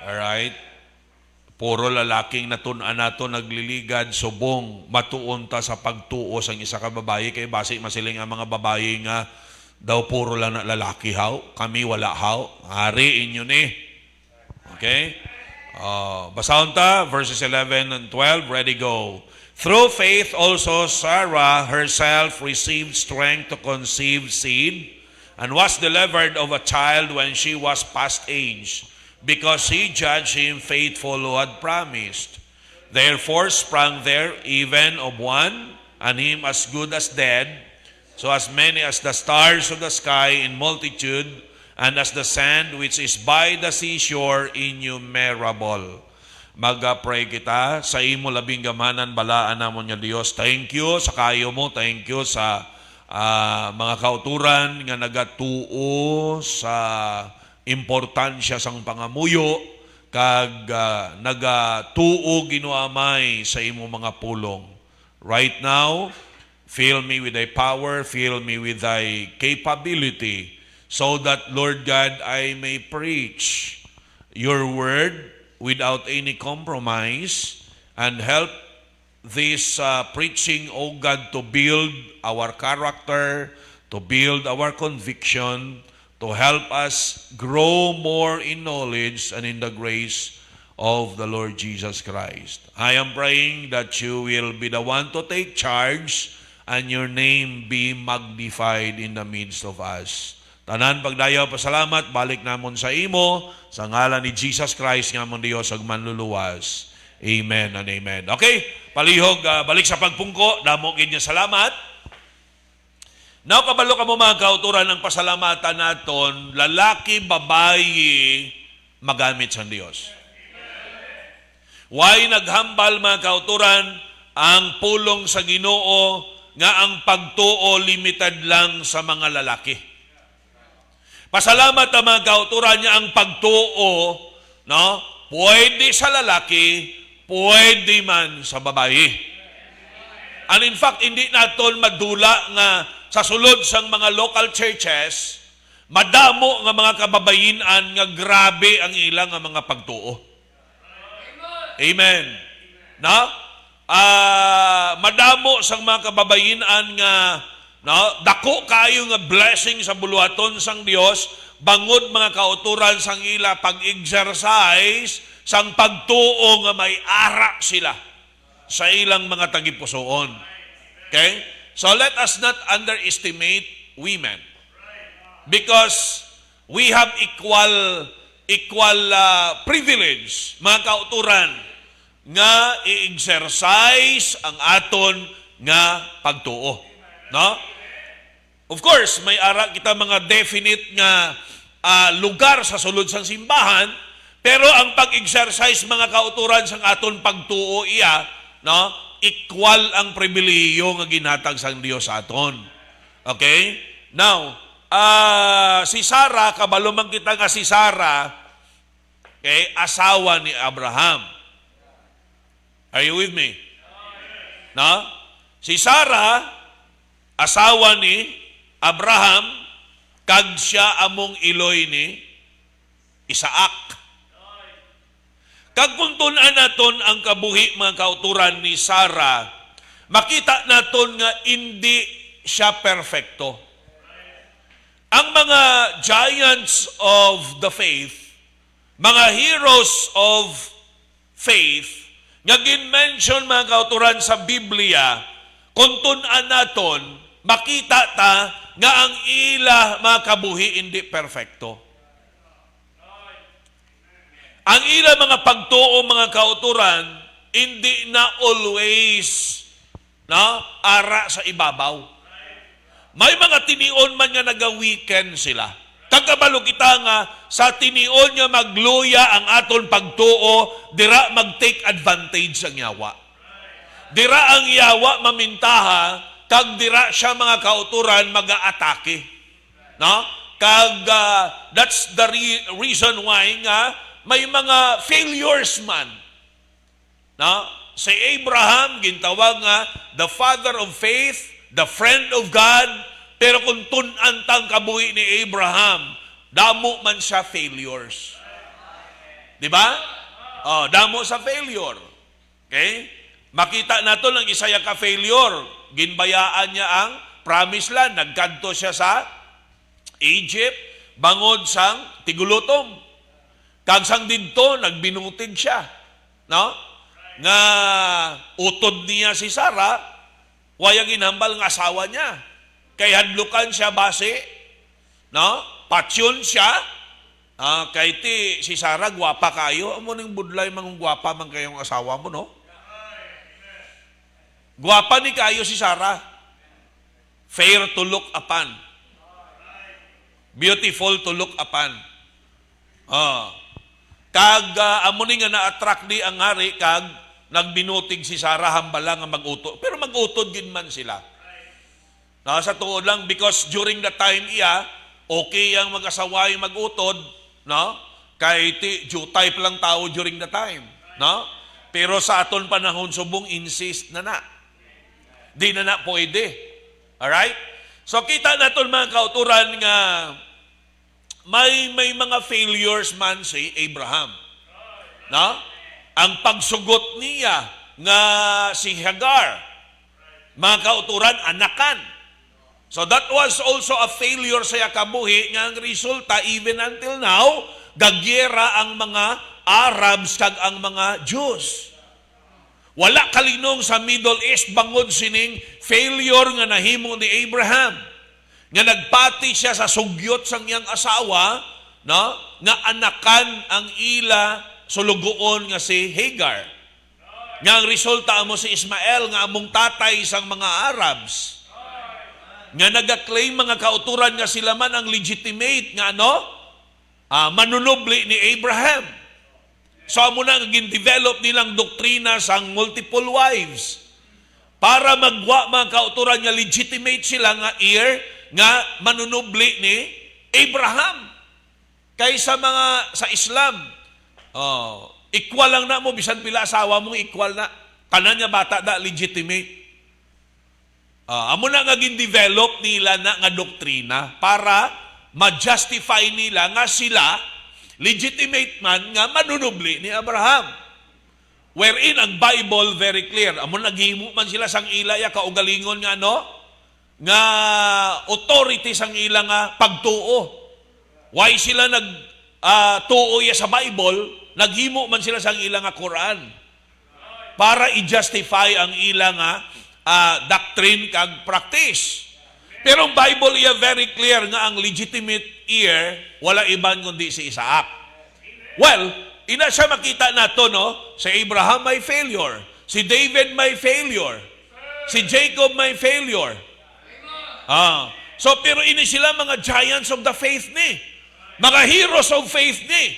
Alright? Puro lalaking natun-an nato nagliligad, subong, matuon ta sa pagtuo sang isa ka babayi. Kay basi masiling ang mga babayi nga daw puro lang na lalaki haw, kami wala haw. Hari inyo ni. Okay? Basahon ta, verses 11 and 12, ready, go. Through faith also Sarah herself received strength to conceive seed, and was delivered of a child when she was past age, because he judged him faithful who had promised. Therefore sprang there even of one, and him as good as dead, so as many as the stars of the sky in multitude, and as the sand which is by the seashore innumerable. Mag-pray kita sa imo labing gamanan balaan namon nga Dios. Thank you sa kayo mo, thank you sa mga kauturan nga nagatuo sa importansya sang pangamuyo kag nagatuo ginuamay sa imo mga pulong. Right now, fill me with thy power, fill me with thy capability, so that, Lord God, I may preach your word without any compromise, and help this preaching, O God, to build our character, to build our conviction, to help us grow more in knowledge and in the grace of the Lord Jesus Christ. I am praying that you will be the one to take charge and your name be magnified in the midst of us. Tanan pagdayaw pasalamat, balik namon sa imo, sa ngalan ni Jesus Christ, nga mong Diyos, ag manluluwas. Amen and amen. Okay, palihog, balik sa pagpungko, damo niya salamat. Now, kabalo ka mo mga kauturan ng pasalamatan naton, lalaki, babayi, magamit sa Diyos. Why naghambal mga kauturan ang pulong sa Ginoo nga ang pagtuo limited lang sa mga lalaki. Pasalamat ang mga kauturan niya ang pagtuo, no? Pwede sa lalaki, pwede man sa babae. And in fact, hindi naton madula nga sa sulod sang mga local churches, madamo nga mga kababayinan nga grabe ang ilang nga mga pagtuo. Amen. No? Madamo sang mga kababayinan nga dako kayo nga blessing sa buluhaton sang Dios bangod mga kauturan sang ila pag-exercise sang pagtuo nga may ara sila sa ilang mga tagipusoon. Okay? So let us not underestimate women because we have equal privilege, mga kauturan, nga i-exercise ang aton nga pagtuo. No? Of course, may ara kita mga definite nga lugar sa sulod sang simbahan, pero ang pag-exercise mga kauturan sang aton pagtuo iya, no? Equal ang pribilehiyo nga ginhatag sang Dios sa aton. Okay? Now, si Sarah, kabalo man kita nga si Sarah, okay, asawa ni Abraham. Are you with me? No? Si Sarah, asawa ni Abraham, kag siya among iloy ni Isaac. Kag kung tunan naton ang kabuhi mga kauturan ni Sarah, makita naton nga hindi siya perfecto. Ang mga giants of the faith, mga heroes of faith, nga gin-mention mga kauturan sa Biblia, kung tunan naton, makita ta nga ang ila mga kabuhi hindi perfecto. Ang ila mga pagtuo, mga kauturan, hindi na always ara sa ibabaw. May mga tinion man nga naga-weekend sila. Kagabalo kita nga sa tinion nga magluya ang aton pagtuo, dira mag-take advantage ang yawa. Dira ang yawa mamintaha, kag dira siya mga kauturan mag-aatake. No? Kag that's the reason why nga may mga failures man. No? Si Abraham, gintawag nga, the father of faith, the friend of God, pero kung tunan tang kabuhi ni Abraham, damo man siya failures. Di ba? Damo sa failure. Okay? Makita nato ng Isaya ka failure. Ginbayaan niya ang promised land. Nagkanto siya sa Egypt, bangod sang tigulutom. Kagsang dito, nagbinutig siya. No? Nga utod niya si Sarah, waya ginhambal ng asawa niya. Kay hadlukan siya base, no? Patsyon siya, kay ti si Sarah, gwapa kayo. Amo ning budlay mang gwapa man kayong asawa mo, no? Gwapa ni kayo si Sarah. Fair to look upon. Beautiful to look upon. Kag amuning nga na-attract di ang hari, kag nagbinutig si Sarah hambala nga mag-utod. Pero mag-utod din man sila. Sa tuod lang, because during the time okay ang mag-asawa yung mag-utod, no? Kay Jew type lang tao during the time. No? Pero sa aton panahon, subong insist na. Di na pwede. Alright? So kita naton mga kauturan nga may mga failures man si Abraham. No? Ang pagsugot niya nga si Hagar. Mga kauturan, anakan. So that was also a failure sa yakabuhi nga ang resulta even until now, gagyera ang mga Arabs kag ang mga Jews. Wala kalinong sa Middle East bangod sining failure nga nahimo ni Abraham. Nga nagpati siya sa sugyot sang iyang asawa, no? Nga anakan ang ila sulugoon nga si Hagar. Nga ang resulta mo si Ismael nga among tatay sang mga Arabs. Nga nag-claim mga kauturan nga sila man ang legitimate nga manunubli ni Abraham. So amo na nga gin-develop nilang doktrina sang multiple wives para magwa mga kauturan nga legitimate sila nga heir nga manunubli ni Abraham. Kaysa mga sa Islam, equal lang na mo, bisan pila asawa mo, equal na. Kanan niya bata na legitimate. Amo na nga gin-develop nila na nga doktrina para ma-justify nila nga sila legitimate man nga manunubli ni Abraham. Wherein ang Bible very clear. Amo naghimo man sila sang ilaya kaugalingon nga nga authority sang ila nga pagtuo. Why sila tuo sa Bible? Naghimo man sila sang ila nga Quran para i-justify ang ila nga doctrine kag practice. Pero ang Bible iya very clear nga ang legitimate heir wala iban kundi si Isaac. Well, ina siya makita nato si Abraham may failure, si David may failure, si Jacob may failure. So pero ini sila mga giants of the faith ni, mga heroes of faith ni.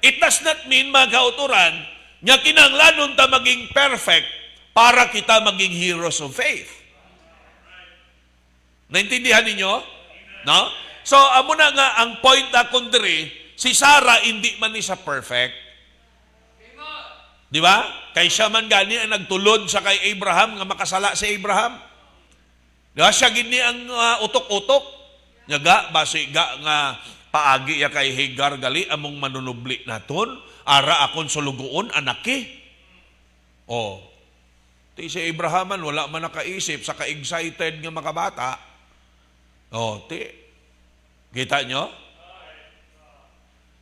It does not mean mga kauturan nga kinahanglanon ta maging perfect para kita maging heroes of faith. Naintindihan ninyo? No? So, amo na nga ang point na kundiri, si Sarah hindi man ni sa perfect. Di ba? Kay siya man gani ang nagtulod sa kay Abraham nga makasala si Abraham. Di ba? Siya gini ang utok-utok. Nga basi nga paagi ya kay Hagar gali among manunubli naton, ara akon sulugoon anaki. Ti si Abrahaman wala man nakaisip sa ka-excited nga makabata. Kita nyo?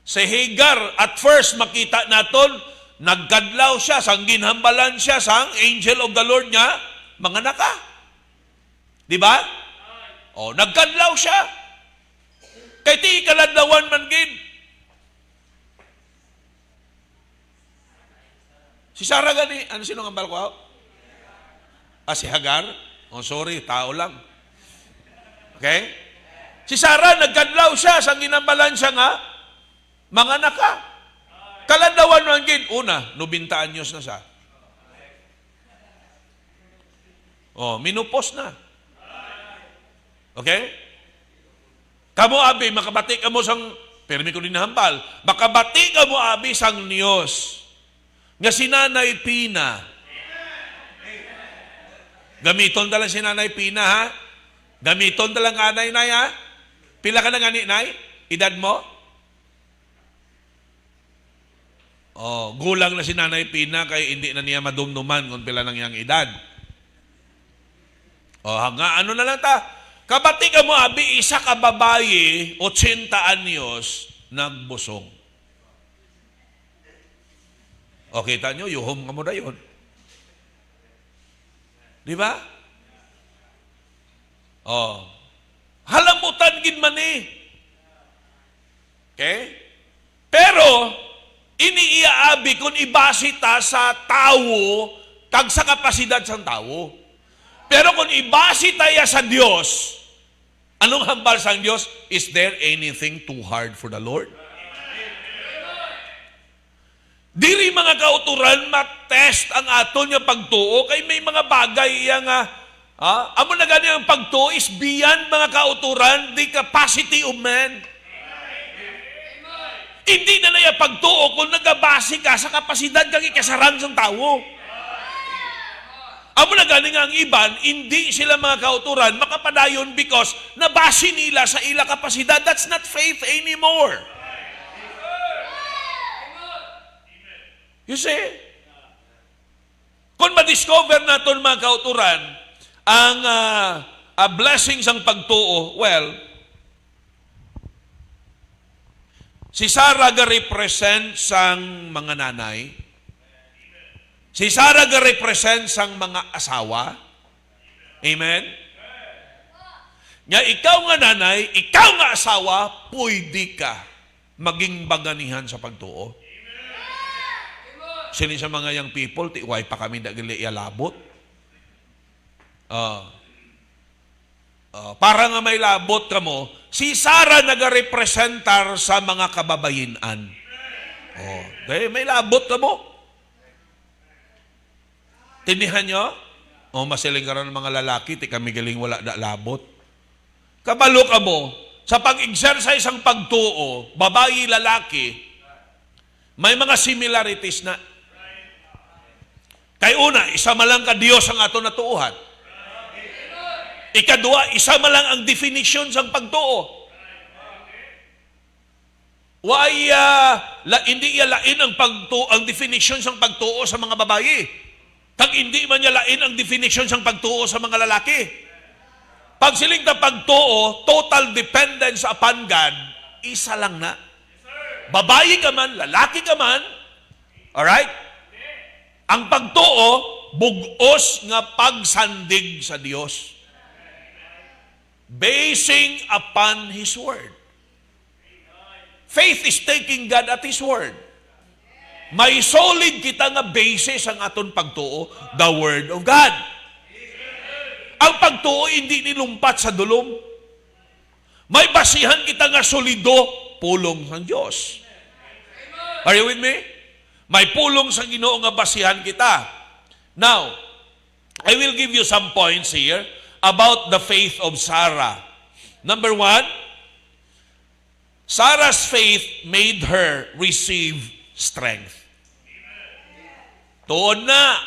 Si Hagar, at first makita naton, nagkadlaw siya, sang ginhambalan siya, sang angel of the Lord niya, mga naka. Di ba? Nagkadlaw siya. Kay ti kaladlawan man gid. Si Sarah gani, ano sino ang balko? Si Hagar? Sorry, tao lang. Okay? Si Sarah, nagkadlaw siya, sang ginambalan siya nga, mga naka. Kalandawan man gid, una, 90 anyos na siya. Minupos na. Okay? Kamo abi, makabati ka mo sang, permi ko din nahambal, makabati ka mo abi sang Diyos, nga si Nanay Pina. Gamiton talang si Nanay Pina, ha? Gamiton talang anay na, ha? Pila ka na nga ni Nay? Edad mo? Gulang na si Nanay Pina kay hindi na niya madumduman kung pila nang iyang edad. Ano na lang ta? Kabati ka mo, abi, isa ka babayi, 80 anyos, nagbusong. Kita nyo, yuhom ka mo na yun. Di ba? Halamutan gid man eh. Okay? Pero, iniiaabi kung ibasi ta sa tao, kag sa kapasidad sa tao. Pero kung ibasi tayo sa Diyos, anong hambal sa Diyos? Is there anything too hard for the Lord? Diri mga kauturan, matest ang aton nga pagtuo, kay may mga bagay nga, amo na gani ang pagtuo is beyond mga kauturan, the capacity of man. Hindi na naya pagtuo kung nagabasi ka sa kapasidad kang ikasaran ng tao. Amo na gani nga ang iban, hindi sila mga kauturan makapadayon because nabasi nila sa ila kapasidad. That's not faith anymore. You see? Kung ma-discover naton mga kauturan, ang blessings ang pagtuo, well, si Sarah ga-represent sang mga nanay, si Sarah ga-represent sang mga asawa, amen? Nga ikaw nga nanay, ikaw nga asawa, pwede ka maging baganihan sa pagtuo. Sino sa mga young people, tiway pa kami dagali ialabot. Para nga may labot ka mo, si Sarah nagarepresentar sa mga kababayinan. Dahil may labot ka mo. Tindihan nyo? Masiling ka rin ng mga lalaki, ti kami galing wala na labot. Kabalo ka mo, sa pag-exercise ang pagtuo, babayi, lalaki, may mga similarities na. Kay una, isa malang ka Diyos ang ato natuuhan. Ikadua, isa malang ang definition sang pagtuo. Hindi lain ang definition sang pagtuo sa mga babayi. Kag hindi man niya lain ang definition sang pagtuo sa mga lalaki. Pag siling na pagtuo, total dependence upon God, isa lang na. Babayi ka man, lalaki ka man, alright? Ang pagtuo, bugos nga pagsandig sa Dios. Basing upon His Word. Faith is taking God at His Word. May solid kita nga basis ang aton pagtuo, the Word of God. Ang pagtuo hindi nilumpat sa dulom. May basihan kita nga solido, pulong ng Diyos. Are you with me? May pulong sa Ginoo nga basihan kita. Now, I will give you some points here about the faith of Sarah. Number 1, Sarah's faith made her receive strength. Tuon na,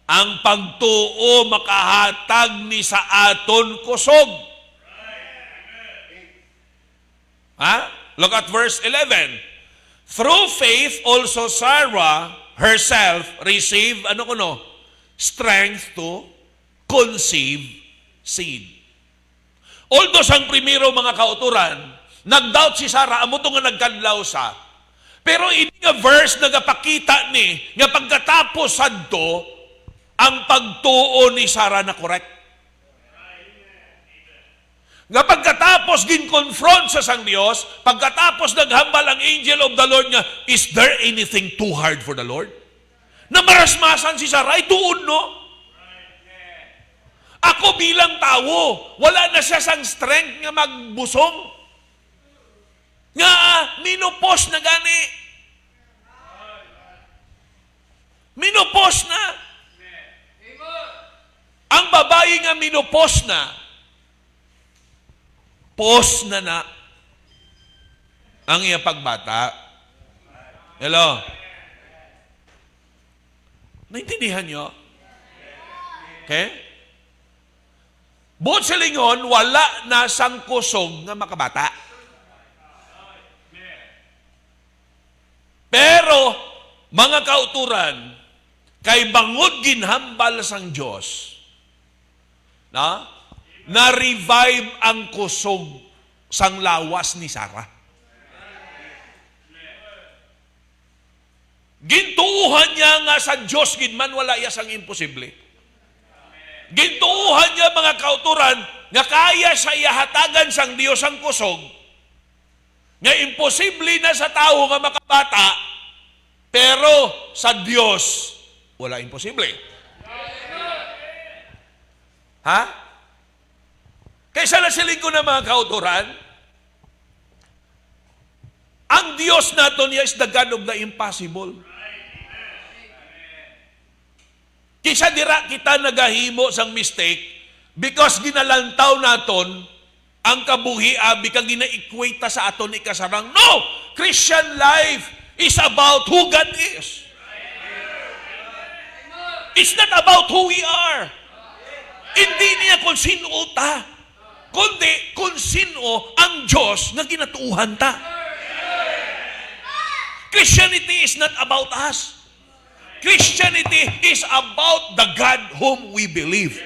ang pagtuo makahatag ni sa aton kusog. Look at verse 11. Through faith also Sarah herself received strength to conceive seed. Although sang primero mga kauturan, nag-doubt si Sarah, amo to nga nagkanlaw sa. Pero ini nga verse nagapakita ni nga pagkatapos sadto ang pagtuo ni Sarah na correct. Nga pagkatapos gin-confront sa sang Dios, pagkatapos naghambal ang angel of the Lord nga, is there anything too hard for the Lord? Na marasmasan si Sarah, tuon no? Ako bilang tao, wala na siya sang strength nga magbusong. Nga, minupos na gani. Minupos na. Ang babae nga minupos na, pos na ang iya pagbata. Hello? Naintindihan nyo? Okay? Buot sa lingon, wala na sang kusog nga makabata. Pero, mga kauturan, kay bangod ginhambal sang Diyos, na-revive ang kusog sang lawas ni Sarah. Gintuuhan niya nga sa Diyos, ginman wala iya sang imposible. Gintuuhan niya mga kauturan, nga kaya sa ihatagan sang Diyos ang kusog, nga imposible na sa tao nga makabata, pero sa Diyos, wala imposible. Kaysa na siling ko na mga kauturan, ang Diyos naton is the God of the impossible. Kaysa dira kita nagahimo sang mistake because ginalantaw naton ang kabuhi abi kang gina-equate sa aton ikasarang. No! Christian life is about who God is. It's not about who we are. Hindi niya kung sino ta, kundi kung sino ang Diyos na ginatuuhan ta. Christianity is not about us. Christianity is about the God whom we believe.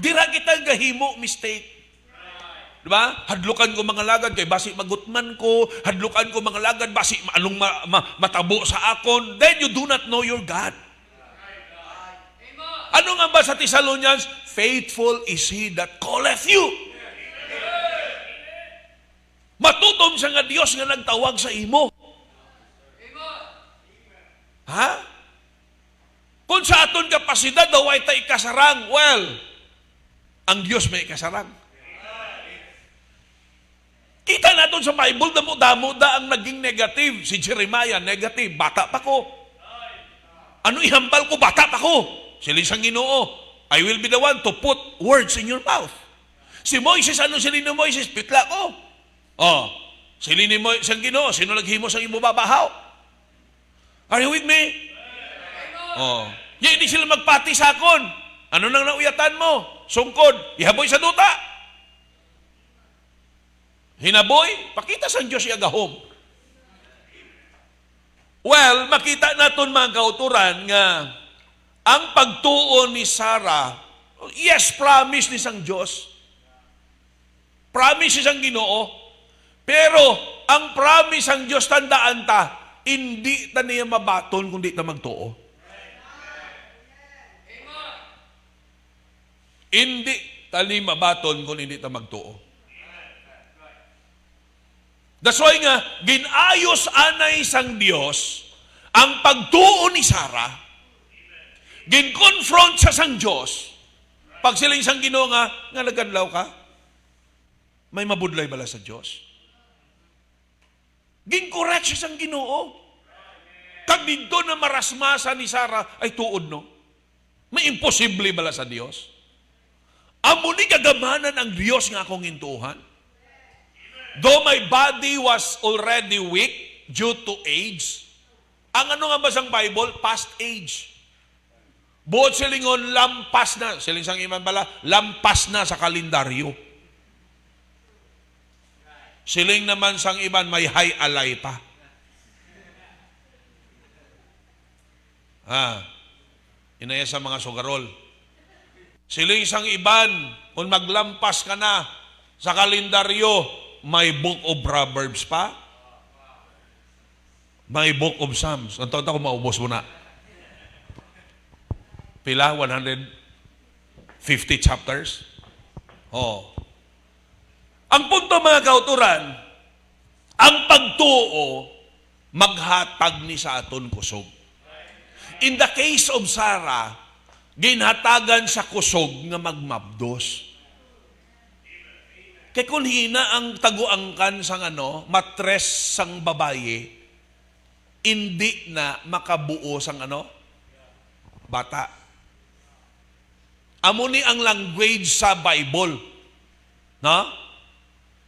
Dira kita gahimo mistake. Diba? Hadlukan ko mga lagad kay basi magutman ko, hadlukan ko mga lagad basi anong matabo sa akon, then you do not know your God. Ano nga ba sa Thessalonians? Faithful is He that calleth you. Matutom siya nga Diyos nga nagtawag sa imo. Ha? Kung sa aton kapasidad daw ay ta ikasarang, well, ang Diyos may ikasarang. Kita natin sa Bible, damo-damo ang naging negative. Si Jeremiah, negative. Bata pa ko. Ano ihambal ko? Bata pa ko. Sila isang Ginoo. I will be the one to put words in your mouth. Si Moises, ano sila ni Moises? Pitla ko. Oh, sila ni Moises, ang Ginoo. Sino naghimo sa imo babahaw? Are you with me? Oh. Yan, hindi sila magpati sa akon. Ano nang nauyatan mo? Sungkod. Ihaboy sa duta. Hinaboy. Pakita sa Diyos iagahom. Well, makita naton mga kauturan nga ang pagtuon ni Sarah, yes, promise ni sang Diyos. Promise ni sang Ginoo. Pero ang promise ang Diyos, tandaan ta, hindi ta niya mabaton kung di ta magtuo. Hindi ta niya mabaton kung hindi ta magtuo. That's why nga, ginayos anay sang Diyos ang pagtuo ni Sarah, gin-confront sa sang Diyos, pag silang sang Ginoo nga nagkadlaw ka, may mabudlay bala sa Diyos. Gin-correct siya sang Ginoo. Kag dito na marasmasa ni Sarah ay tuod no. May imposible bala sa Dios. Amo ni kagamanan ang Dios nga akong intuhan. Though my body was already weak due to age, ang ano nga ba sang Bible? Past age. Buot silingon lampas na, siling sang iman bala, lampas na sa kalendaryo. Siling naman sang iban may high alay pa. Inaya sa mga sugarol. Siling sang iban, kung maglampas ka na sa kalendaryo, may Book of Proverbs pa. May Book of Psalms. Ang taon ko maubos mo na. Pila? 150 chapters? Oh. Ang punto mga kauturan, ang pagtuo, maghatag ni sa aton kusog. In the case of Sarah, ginhatagan sa kusog nga magmabdos. Kaya kung hina ang taguangkan sang matres sang babaye, hindi na makabuo sang bata. Amo ni ang language sa Bible. No?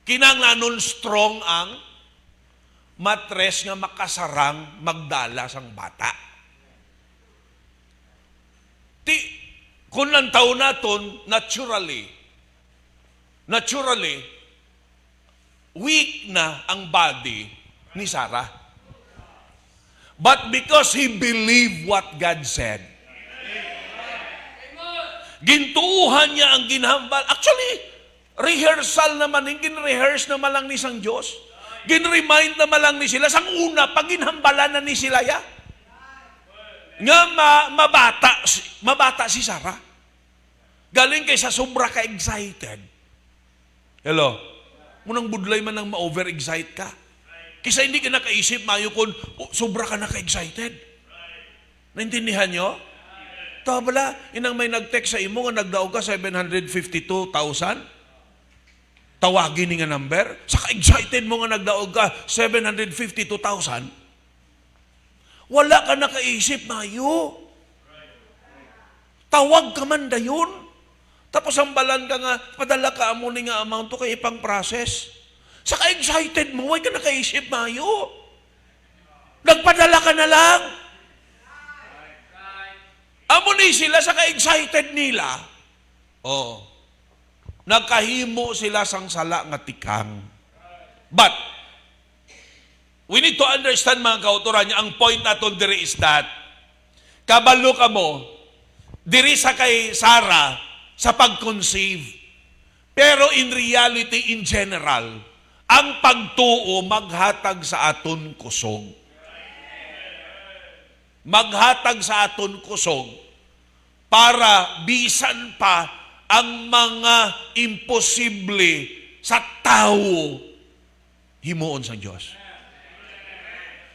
Kinanglanon strong ang matres nga makasarang magdala sang bata. Kung lang taon naton, naturally, weak na ang body ni Sarah. But because he believed what God said, gintuuhan niya ang ginhambal. Actually, rehearsal naman, gin-rehearse naman lang ni sang Diyos. Gin-remind naman lang ni sila. Sang una, pag ginhambalan na ni sila ya. Nga mabata si Sarah. Galing kay sa sobra ka-excited. Hello? Munang budlay man nang ma-over-excite ka. Kisa hindi ka nakaisip, mayo kung sobra ka naka-excited. Naintindihan nyo? Tawa bala, inang may nag-text sa imo nga nagdaog ka 752,000. Tawagin ni nga number. Saka excited mo nga nagdaog ka 752,000. Wala ka nakaisip, mayo. Tawag ka man dayon. Tapos ang balan ka nga, padala ka mo ni nga amount to kay ipang process. Saka excited mo, why ka nakaisip, mayo. Nagpadala ka na lang. Amo ni sila, saka excited nila. Nagkahimo sila sang sala nga tikang. But, We need to understand mga kauturan niya, ang point naton diri is that, kabalo ka mo, diri sa kay Sarah, sa pag-conceive. Pero in reality, in general, ang pagtuo maghatag sa aton kusog. Maghatag sa aton kusog para bisan pa ang mga imposible sa tao himuon sa Diyos.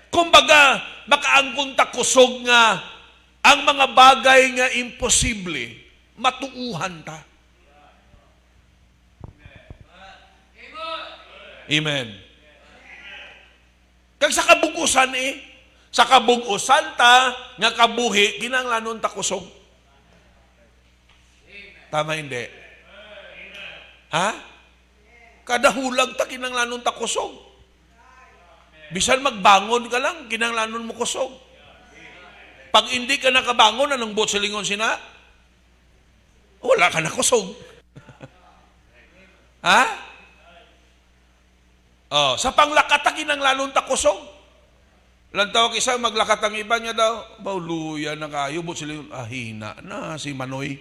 Kumbaga, makaangkon ta kusog nga ang mga bagay nga imposible, matuuhan ta. Amen. Kag sa kabugusan sa kabugusan ta, nga kabuhi, kinanglanon ta kusog. Tama hindi? Ha? Kada hulag ta, kinanglanon ta kusog. Bisan magbangon ka lang, kinanglanon mo kusog. Pag hindi ka nakabangon, anong bot sa lingon sina? Wala ka na kusog. Ha? Oh, sa panglakata, kinanglanon ta kusog. Lantawag isa, maglakat ang iba niya daw, bauluya na kayo, bot sa lingon, hina na si Manoy.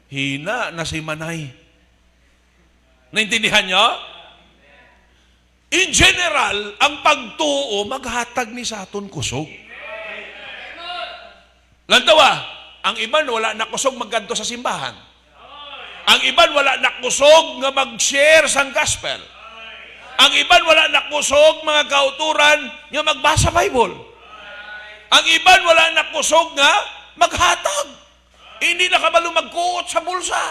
Hina na si Manay. Naintindihan niyo? In general, ang pagtuo maghatag ni sa aton kusog. Lantawa, ang iban wala na kusog magkanto sa simbahan. Ang iban wala na kusog nga mag-share sang gospel. Ang iban wala na kusog mga kauturan nga magbasa Bible. Ang iban wala na kusog nga maghatag. Hindi na kabalo magkuot sa bulsa.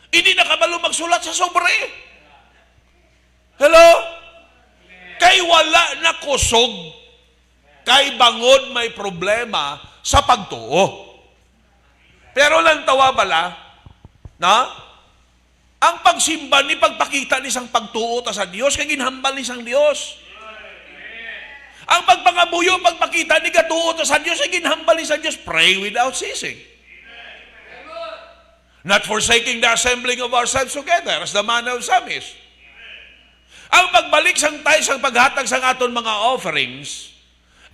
Hindi na kabalo magsulat sa sobre. Hello? Kay wala na kusog, kay bangod may problema sa pagtuo. Pero lang tawa bala, na? Ang pagsimba ni pagpakita ni isang pagtuo ta sa Dios, kay ginhambal ni isang Dios. Ang pagpangabuyo, pagpakita ni katuo ta sa Dios, kay ginhambal ni isang Dios. Pray without ceasing. Not forsaking the assembling of ourselves together, as the manner of some is. Ang pagbalik sang tayo sang paghatag sang aton mga offerings,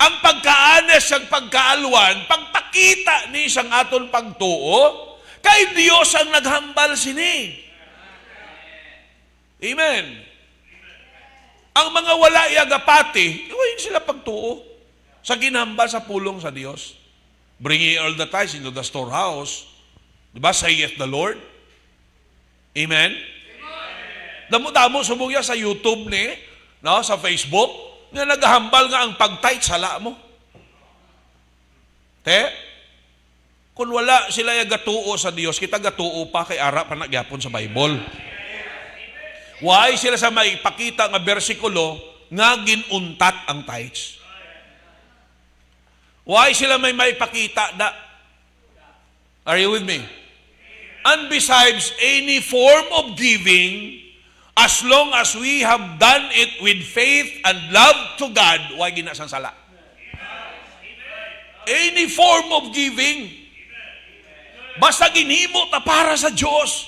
ang pagkaanes sang pagkaalwan, pagpakita ni sang aton pagtuo, kay Dios ang naghambal sini. Amen. Ang mga wala iagapati, iwain sila pagtuo sa ginhambal sa pulong sa Dios. Bring ye all the tithes into the storehouse. Diba, saith the Lord? Amen? Damo-damo sumugya sa YouTube ni, no, sa Facebook, nga naghahambal nga ang pag-tithe sala mo. Te, kung wala sila yung gatuo sa Dios, kita gatuo pa kay ara pa nagyapon sa Bible. Why sila sa may pakita nga bersikulo nga ginuntat ang tithes? Why sila may pakita na? Are you with me? And besides any form of giving, as long as we have done it with faith and love to God, why ginasang sala? Any form of giving, basta ginhimo ta para sa Diyos,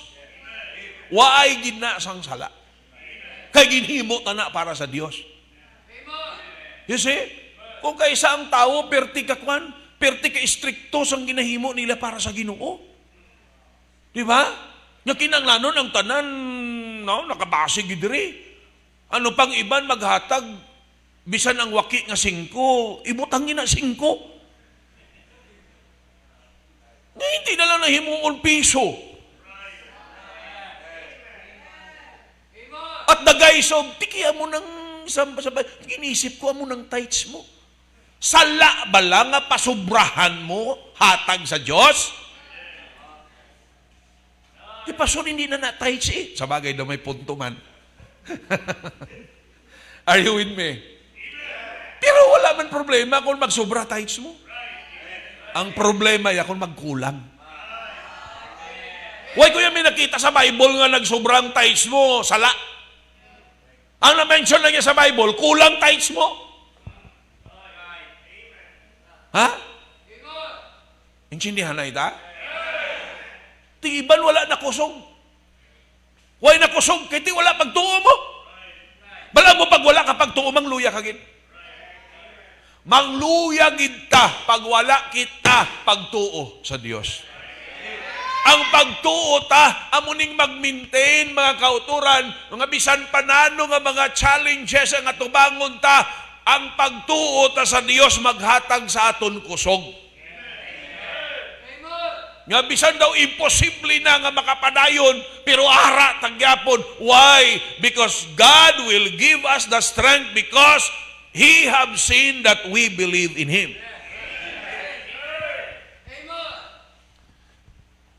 why ginasang sala? Kay ginhimo ta na para sa Diyos. You see? Kung kaysa ang tao, perti ka stricto sang ginahimo nila para sa Ginoo. Di ba? Nga kinanglanon ang tanan, no, nakabasig diri. Ano pang iban maghatag, bisan ang waki nga 5, ibutangin na 5. Nga hindi na lang nahimuon piso. At nagaysob, tikiya mo ng sabay, ginisip ko mo ng tithes mo. Sala ba lang nga pasubrahan mo hatag sa Diyos? Di pastor, hindi na na-tithes Sa bagay daw may punto man. Are you with me? Pero wala man problema kung magsobra tithes mo. Ang problema ya kung magkulang. Why ko yung may nakita sa Bible nga nagsobrang tithes mo, sala. Ang na-mention lang niya sa Bible, kulang tithes mo. Ha? Intindihan na ita? Iban wala na kusog. Why na kusog? Kaya wala pagtuo mo. Bala mo pag wala ka pagtuo, mangluya ka gid. Mangluya gid ta pag wala kita pagtuo sa Dios. Ang pagtuo ta, amuning mag-maintain mga kauturan, mga bisan panano nga mga challenges ang atubangon ta, ang pagtuo ta sa Dios maghatag sa aton kusog. Nga bisan daw imposible na nga makapadayon, pero ara tagyapon. Why? Because God will give us the strength because He have seen that we believe in Him.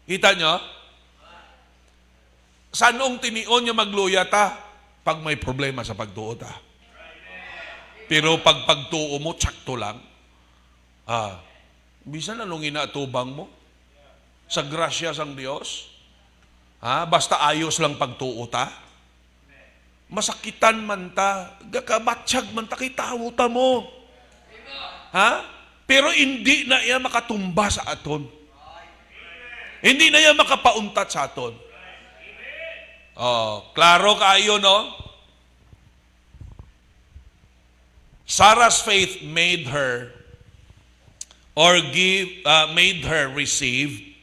Kita nyo? Sanong tinion niya magluya ta? Pag may problema sa pagtuo ta. Pero pag pagtuo mo, tsakto lang. Bisan anong inaatubang mo? Sa grasya sang Diyos? Basta ayos lang pagtuo ta? Masakitan man ta, gakabatsyag man ta, kitawo ta mo. Pero hindi na iya makatumba sa aton. Hindi na yan makapauntat sa aton. Klaro kayo, no? Sarah's faith made her receive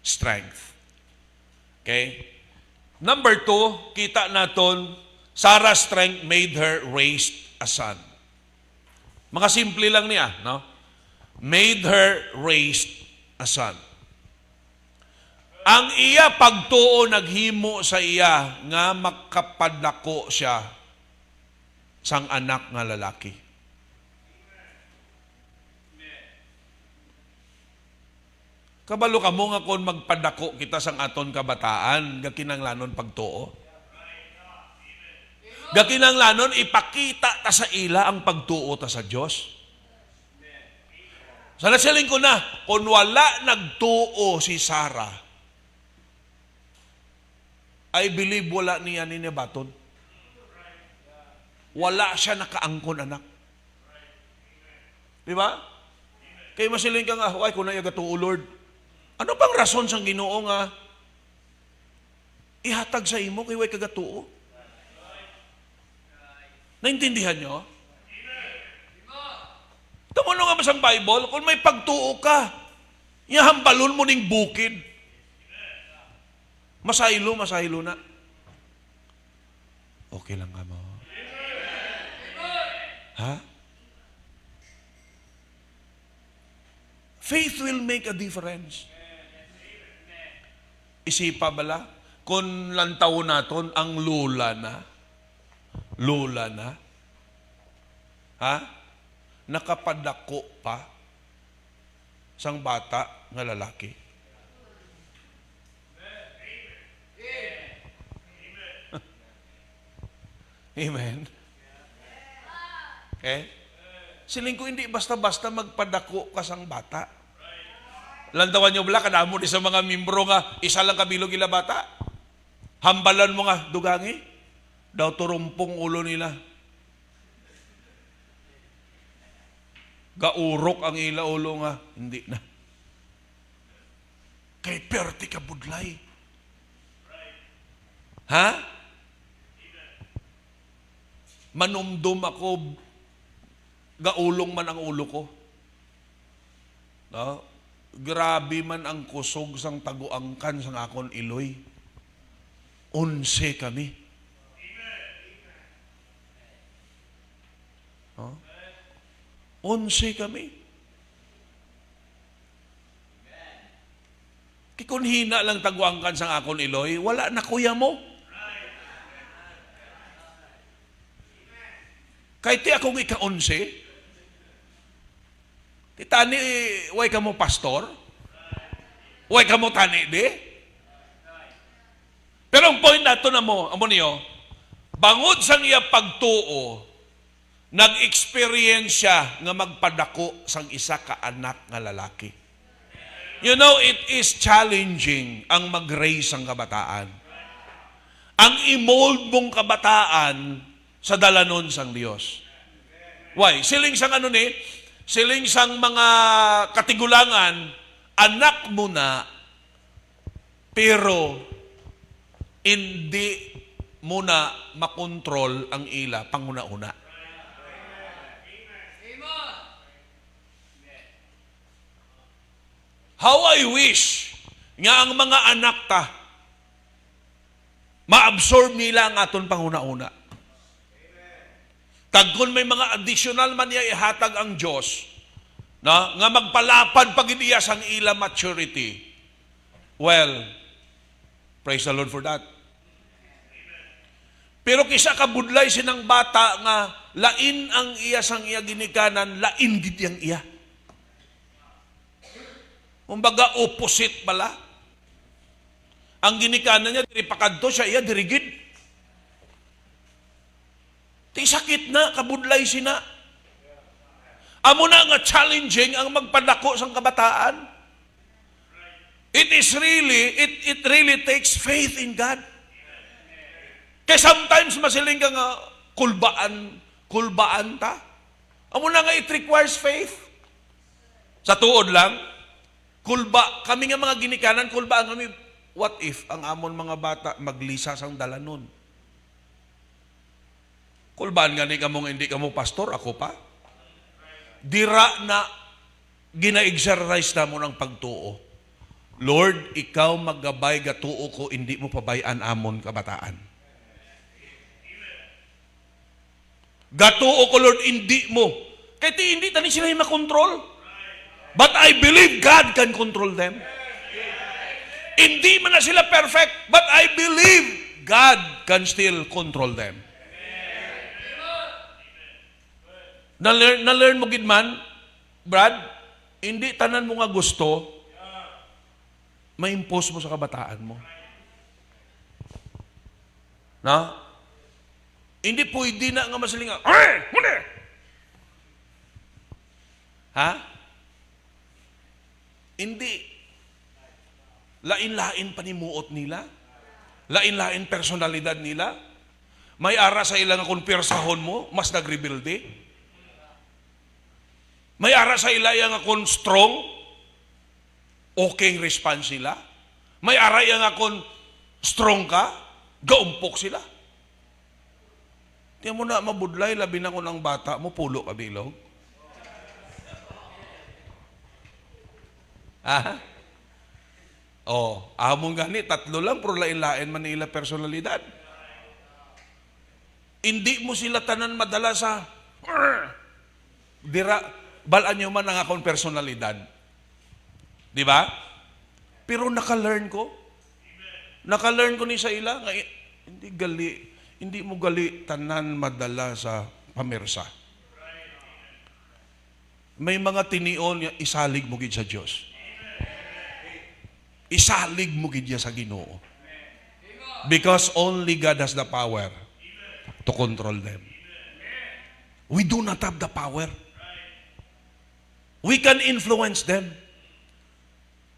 strength. Okay? Number 2, kita naton, Sarah's strength made her raise a son. Mga simple lang niya, no? Made her raise a son. Ang iya pagtuo naghimo sa iya nga makapadako siya sang anak nga lalaki. Kabalo ka mo nga kung magpadako kita sang aton kabataan, gakinanglanon pagtuo. Gakinanglanon ipakita ta sa ila ang pagtuo ta sa Dios. Sana siling ko na, kung wala nagtuo si Sarah, I believe wala niya ni Nebaton. Wala siya nakaangkon anak. Di ba? Kaya masiling ka nga, ay kung na yagatuo Lord, ano bang rason sang Ginoo nga ihatag sa imo kay way kagatuo? Naintindihan nyo? Tamo nga masang Bible, kung may pagtuo ka, ihambalon mo ning bukid. Masahilo na. Okay lang ka mo. Faith will make a difference. Isipa bala, kung lantaw naton ang lula na, nakapadako pa sang bata nga lalaki. Amen. Okay? Siling ko hindi basta-basta magpadako ka sang bata. Lantawan nyo bala, kadamo di sa mga membro nga, isa lang kabilog ila bata. Hambalan mo nga, dugangi. Daw turumpong ulo nila. Gaurok ang ila ulo nga, hindi na. Kay perti ka budlay. Manumdum ako, gaulong man ang ulo ko. No? Grabe man ang kusog sang taguangkan sang akon iloy. 11 kami. No? 11 kami. Kung hina lang taguangkan sang akon iloy, wala na kuya mo. Kahit ti akong ika-11, ti tani, way ka mo pastor? Way ka mo tani di? Pero ang point nato na mo, amo niyo, bangod sang iya pagtuo, nag-experience siya nga magpadako sang isa ka anak nga lalaki. You know, it is challenging ang mag-raise ang kabataan. Ang i-mold mong kabataan sa dalanon sang Dios. Why? Siling sang siling sang mga katigulangan, anak mo na, pero hindi muna makontrol ang ila panguna-una. How I wish nga ang mga anak ta ma-absorb nila ang aton panguna-una. Kag kung may mga additional man niya ihatag ang Diyos, na nga magpalapad pag iniyas ang ila maturity, well, praise the Lord for that. Pero kisa kabudlay sinang bata nga lain ang iya sang iya ginikanan, lain gid yang iya. Kumbaga opposite pala. Ang ginikanan niya diri pakadto, siya iya diri gid. Ti sakit na kabudlay sina. Amo na nga challenging ang magpadako sang kabataan. It really takes faith in God. Kaya sometimes masiling ka nga kulbaan ta. Amo na nga it requires faith. Sa tuod lang, kami nga mga ginikanan, kulbaan kami, what if ang amon mga bata maglisa sang dalanon? Kulbaan nga ni kamong hindi kamo pastor, ako pa. Dira na gina-exercise na mo ng pagtuo. Lord, ikaw maggabay gatuo ko, hindi mo pabayaan amon kabataan. Gatuo ko, Lord, hindi mo. Kahit hindi tani sila yung makontrol. But I believe God can control them. Hindi man na sila perfect, but I believe God can still control them. Na-learn mo gid man, Brad, hindi tanan mo nga gusto, ma-impose mo sa kabataan mo. Na? Hindi pwede na nga masalinga, muna! Ha? Hindi. Lain-lain panimuot nila. Lain-lain personalidad nila. May ara sa ilang kung persahon mo, mas nagrebuilde. May ara sa ilang kung strong, okay response sila. May ara yang kung strong ka, gaumpok sila. Tiyan mo na mabudlay, labi na ko ng bata mo, pulo ka bilog. Among gani, 3 lang, pero lain-lain man nila personalidad. Hindi mo sila tanan madala sa balaan nyo man ang akong personalidad. Di ba? Pero naka-learn ko. Naka-learn ko ni sa ila, nga, hindi mo gali tanan madala sa pamersa. May mga tinion, isalig mo gid sa Diyos. Isalig mo gid sa Ginoo. Because only God has the power to control them. We do not have the power. We can influence them.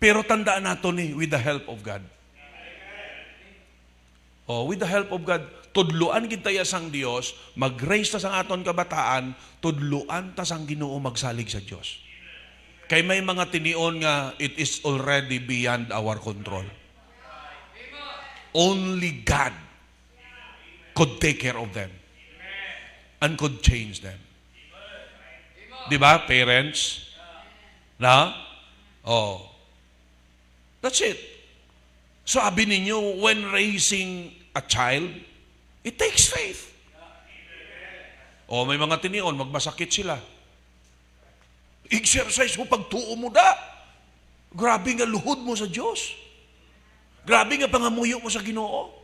Pero tandaan nato ni, with the help of God. With the help of God, tudluan kita sang Dios, mag-raise ta sang aton kabataan, tudluan ta sang Ginoo magsalig sa Dios. Kay may mga tinion nga it is already beyond our control. Only God could take care of them and could change them. Di ba, parents? Na? That's it. So, sabi ninyo, when raising a child, it takes faith. May mga tinion, magmasakit sila. Exercise mo, pagtuo mo da. Grabe nga luhod mo sa Diyos. Grabe nga pangamuyo mo sa Ginoo.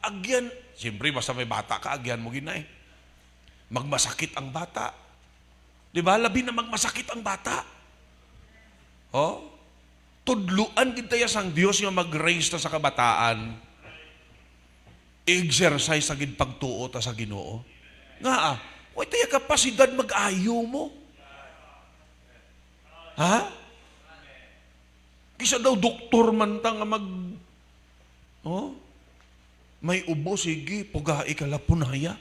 Agyan. Siyempre, basta may bata ka, agyan mo ginay. Magmasakit ang bata. Di ba? Labi na magmasakit ang bata. Tudluan kita sang Diyos nga mag-raise ta sa kabataan. Exercise sa pagtuo ta sa Ginoo. Nga Huwag tayo kapasidad mag-ayo mo. Ha? Kisa daw doktor man ta nga may ubo, sige, pugai ka lapunaya.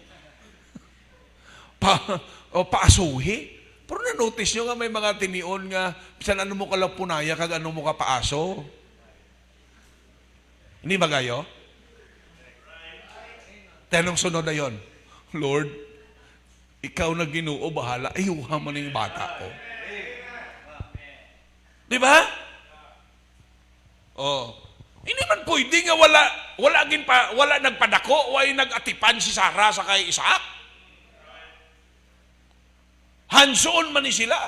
Paasuhi. Pero na-notice nyo nga may mga tinion nga, bisan ano mo ka lapunaya, kag ano mo ka paaso. Hindi ba gayo? Tanong sunod na yon, Lord, ikaw na Ginoo, bahala, ayuha mo na yung bata ko. Di ba? Oh. Hindi man pwede nga wala nagpadako, wala nag-atipan si Sarah sa kay Isaac. Hands-on man ni sila.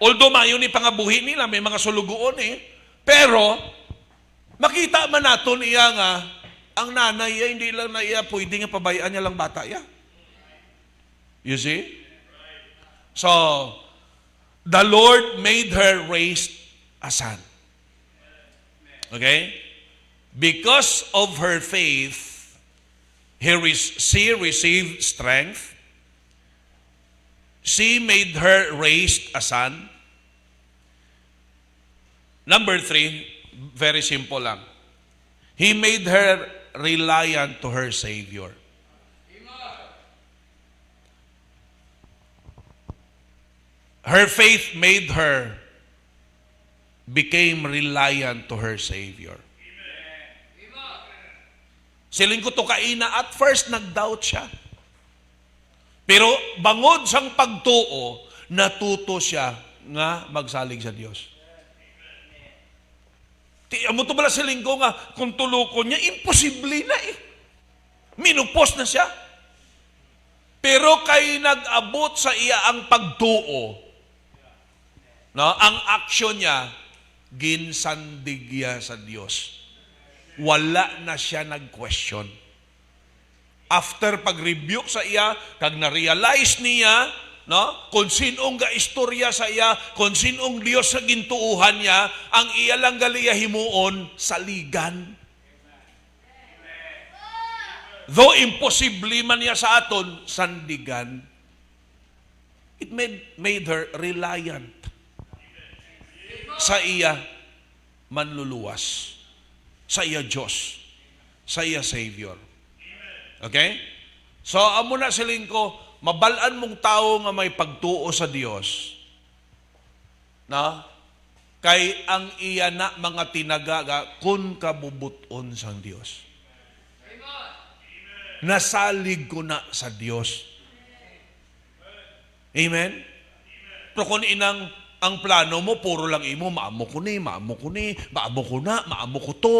Although mayo ni pangabuhi nila, may mga sulugoon pero, makita man naton iya nga, ang nanay hindi lang na iya pwede nga pabayaan niya lang bata iya. You see? So, the Lord made her raise a son. Okay? Because of her faith, she received strength. She made her raise a son. Number 3, very simple lang. He made her reliant to her Savior. Her faith made her became reliant to her Savior. Siling ko to kaina, at first nag-doubt siya. Pero bangod sang pagtuo, natuto siya nga magsalig sa Dios. Amo to bala siling ko nga, kung tuloko niya, imposible na Minupos na siya. Pero kay nag-abot sa iya ang pagtuo, no, ang aksyon niya, ginsandigya sa Dios. Wala na siya nag-question. After pag-rebuke sa iya, kag na-realize niya, no, kung sinong ga-istorya sa iya, kung sinong Dios sa gintuuhan niya, ang iya lang galiya himuon, saligan. Though imposible man niya sa aton, sandigan. It made her reliant sa iya manluluwas, sa iya Diyos, sa iya Savior. Okay? So, amo na siling ko, mabalaan mong tao nga may pagtuo sa Dios, na kay ang iya na mga tinaga kun kabubuton sang Dios. Nasalig ko na sa Dios. Amen? Pero kung inang ang plano mo, puro lang imo, maamo ko ni, maamo ko na, maamo ko to.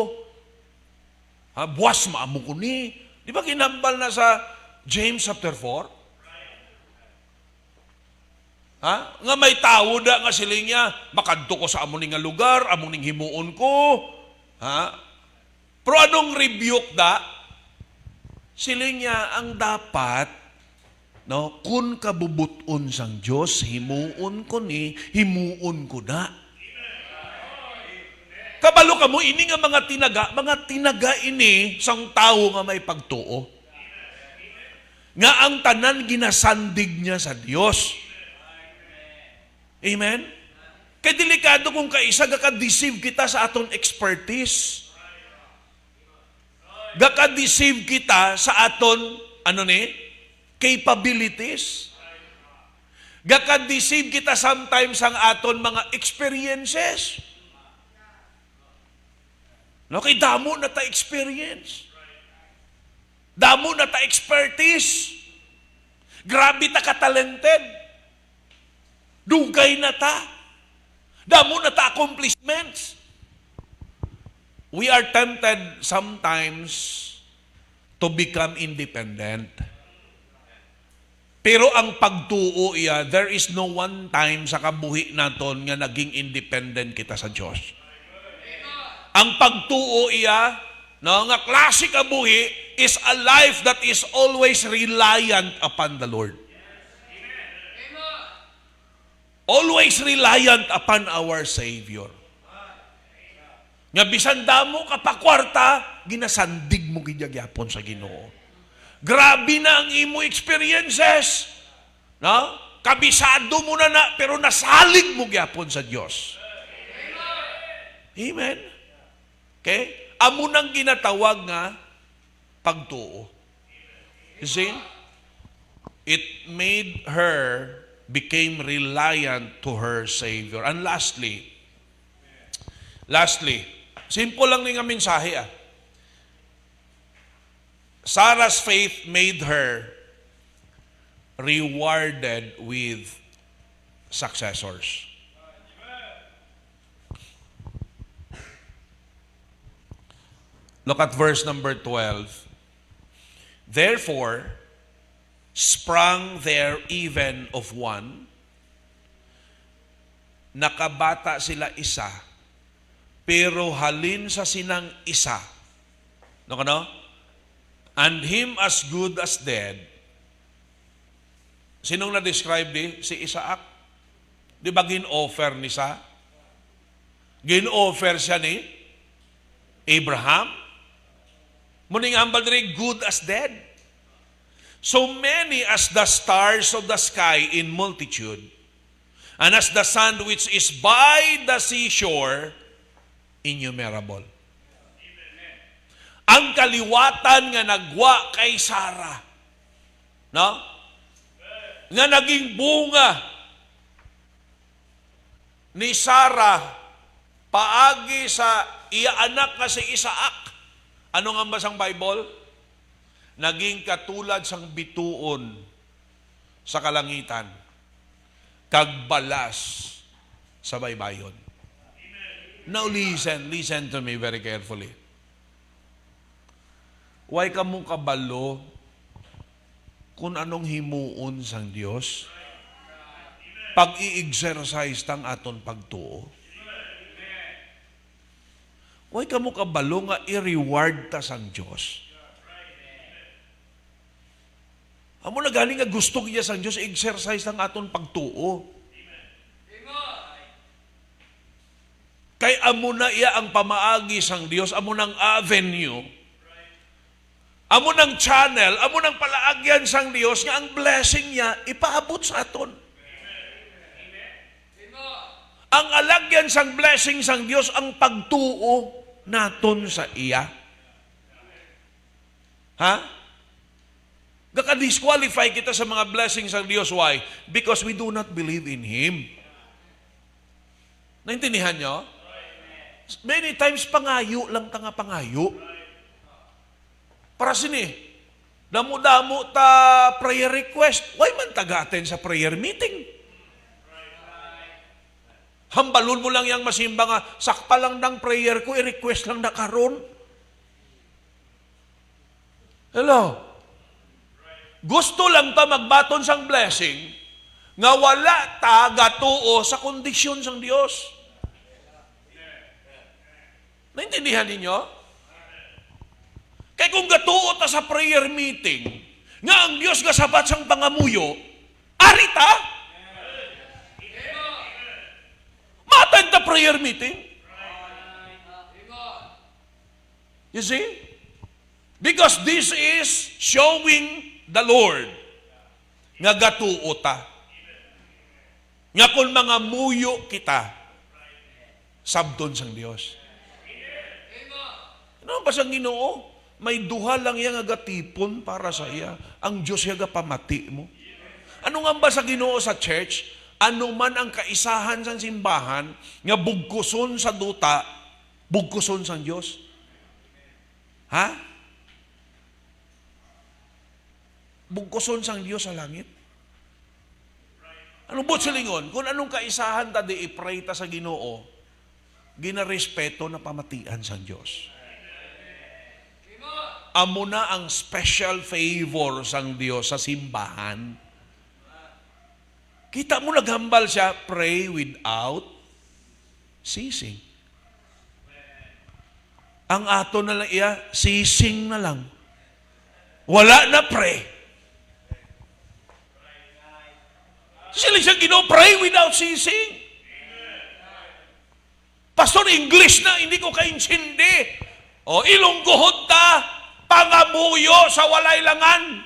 Buwas, maamo ko ni. Di ba ginambal na sa James chapter 4? Nga may tao da nga siling niya, makadto ko sa amuning nga lugar, amuning himuon ko. Pero anong rebuke da? Siling niya, ang dapat, no, kun kabubuton sang Diyos, himuon ko ni, himuon ko na. Kabalo ka mo, ini nga mga tinaga ini sang tao nga may pagtuo. Nga ang tanan ginasandig niya sa Diyos. Amen? Kaya delikado kung kaisa gaka-deceive kita sa aton expertise. Gaka-deceive kita sa aton, capabilities. Gaka-deceive kita sometimes ang aton mga experiences. No, kay damo na ta experience. Damo na ta expertise. Grabe ta ka-talented. Dugay na ta. Damo na ta accomplishments. We are tempted sometimes to become independent. Pero ang pagtuo iya, there is no one time sa kabuhi naton nga naging independent kita sa Diyos. Ang pagtuo iya, no, nga klase kabuhi is a life that is always reliant upon the Lord. Always reliant upon our Savior. Nga bisan damo kapakwarta, ginasandig mo giyagyapon sa Ginoo. Grabe na ang imo experiences. No? Kabisado mo na pero nasalig mo gyapon sa Dios. Amen. Okay? Amo nang ginatawag nga pagtuo. You see? It made her became reliant to her Savior. And lastly, simple lang nga mensahe Sarah's faith made her rewarded with successors. Look at verse number 12. Therefore, sprang there even of one, nakabata sila isa, pero halin sa sinang isa. No? And him as good as dead. Sinong na-describe si Isaac? Di ba gin-offer ni Isa? Gin-offer siya ni Abraham? Muning ambal diri, good as dead. So many as the stars of the sky in multitude, and as the sand which is by the seashore, innumerable. Ang kaliwatan nga nagwa kay Sarah, no? Nga naging bunga ni Sarah paagi sa iya anak nga si Isaac. Ano nga basang Bible? Naging katulad sang bituon sa kalangitan, kagbalas sa baybayon. Now listen to me very carefully. Why ka mong kabalo kung anong himuon sang Dios? Pag i-exercise tang aton pagtuo. Why ka mo kabalo nga i-reward ta sang Dios? Amo na galing nga gusto niya sang Dios i-exercise tang aton pagtuo. Kay amo na iya ang pamaagi sang Dios, amo nang avenue, amo ng channel, amo ng palaagyan sang Dios nga ang blessing niya ipaabot sa aton. Ang alagyan sang blessing sang Dios ang pagtuo naton sa iya. Ha? Gaka-disqualify kita sa mga blessings sang Dios. Why? Because we do not believe in Him. Naintindihan nyo? Many times pangayo lang ta nga pangayo. Para sini, damo-damo ta prayer request. Why man taga-attend sa prayer meeting? Hambalon mo lang yang masimba nga, sakpa lang ng prayer ko, i-request lang na karon. Hello? Gusto lang ta magbaton sang blessing, nga wala ta gatuo sa kondisyon sang Dios. Naintindihan ninyo? Kaya kung gatuo ta sa prayer meeting, nga ang Diyos nga sabat sang pangamuyo, arita? Matan ta prayer meeting? You see? Because this is showing the Lord nga gatuo ta. Nga kung mga muyo kita, sabdon sang Diyos. Ano ba sang Ginoo? May duha lang yang agatipon para sa iya. Ang Diyos yaga pamati mo. Ano nga ba sa Ginoo sa church? Ano man ang kaisahan sa simbahan, nga bugkuson sa duta, bugkuson sa Diyos. Ha? Bugkuson sa Diyos sa langit. Ano bot silingon? Kung anong kaisahan ta di i-pray ta sa Ginoo, ginarespeto na pamatian sa Diyos. Amo na ang special favor sang Dios sa simbahan. Kita mo naghambal siya, pray without ceasing. Ang ato na lang iya, ceasing na lang. Wala na pray. Sila siya pray without ceasing. Pastor, English na, hindi ko kaintindi. O, ilonggohod ta, pangamuyo sa walay langan.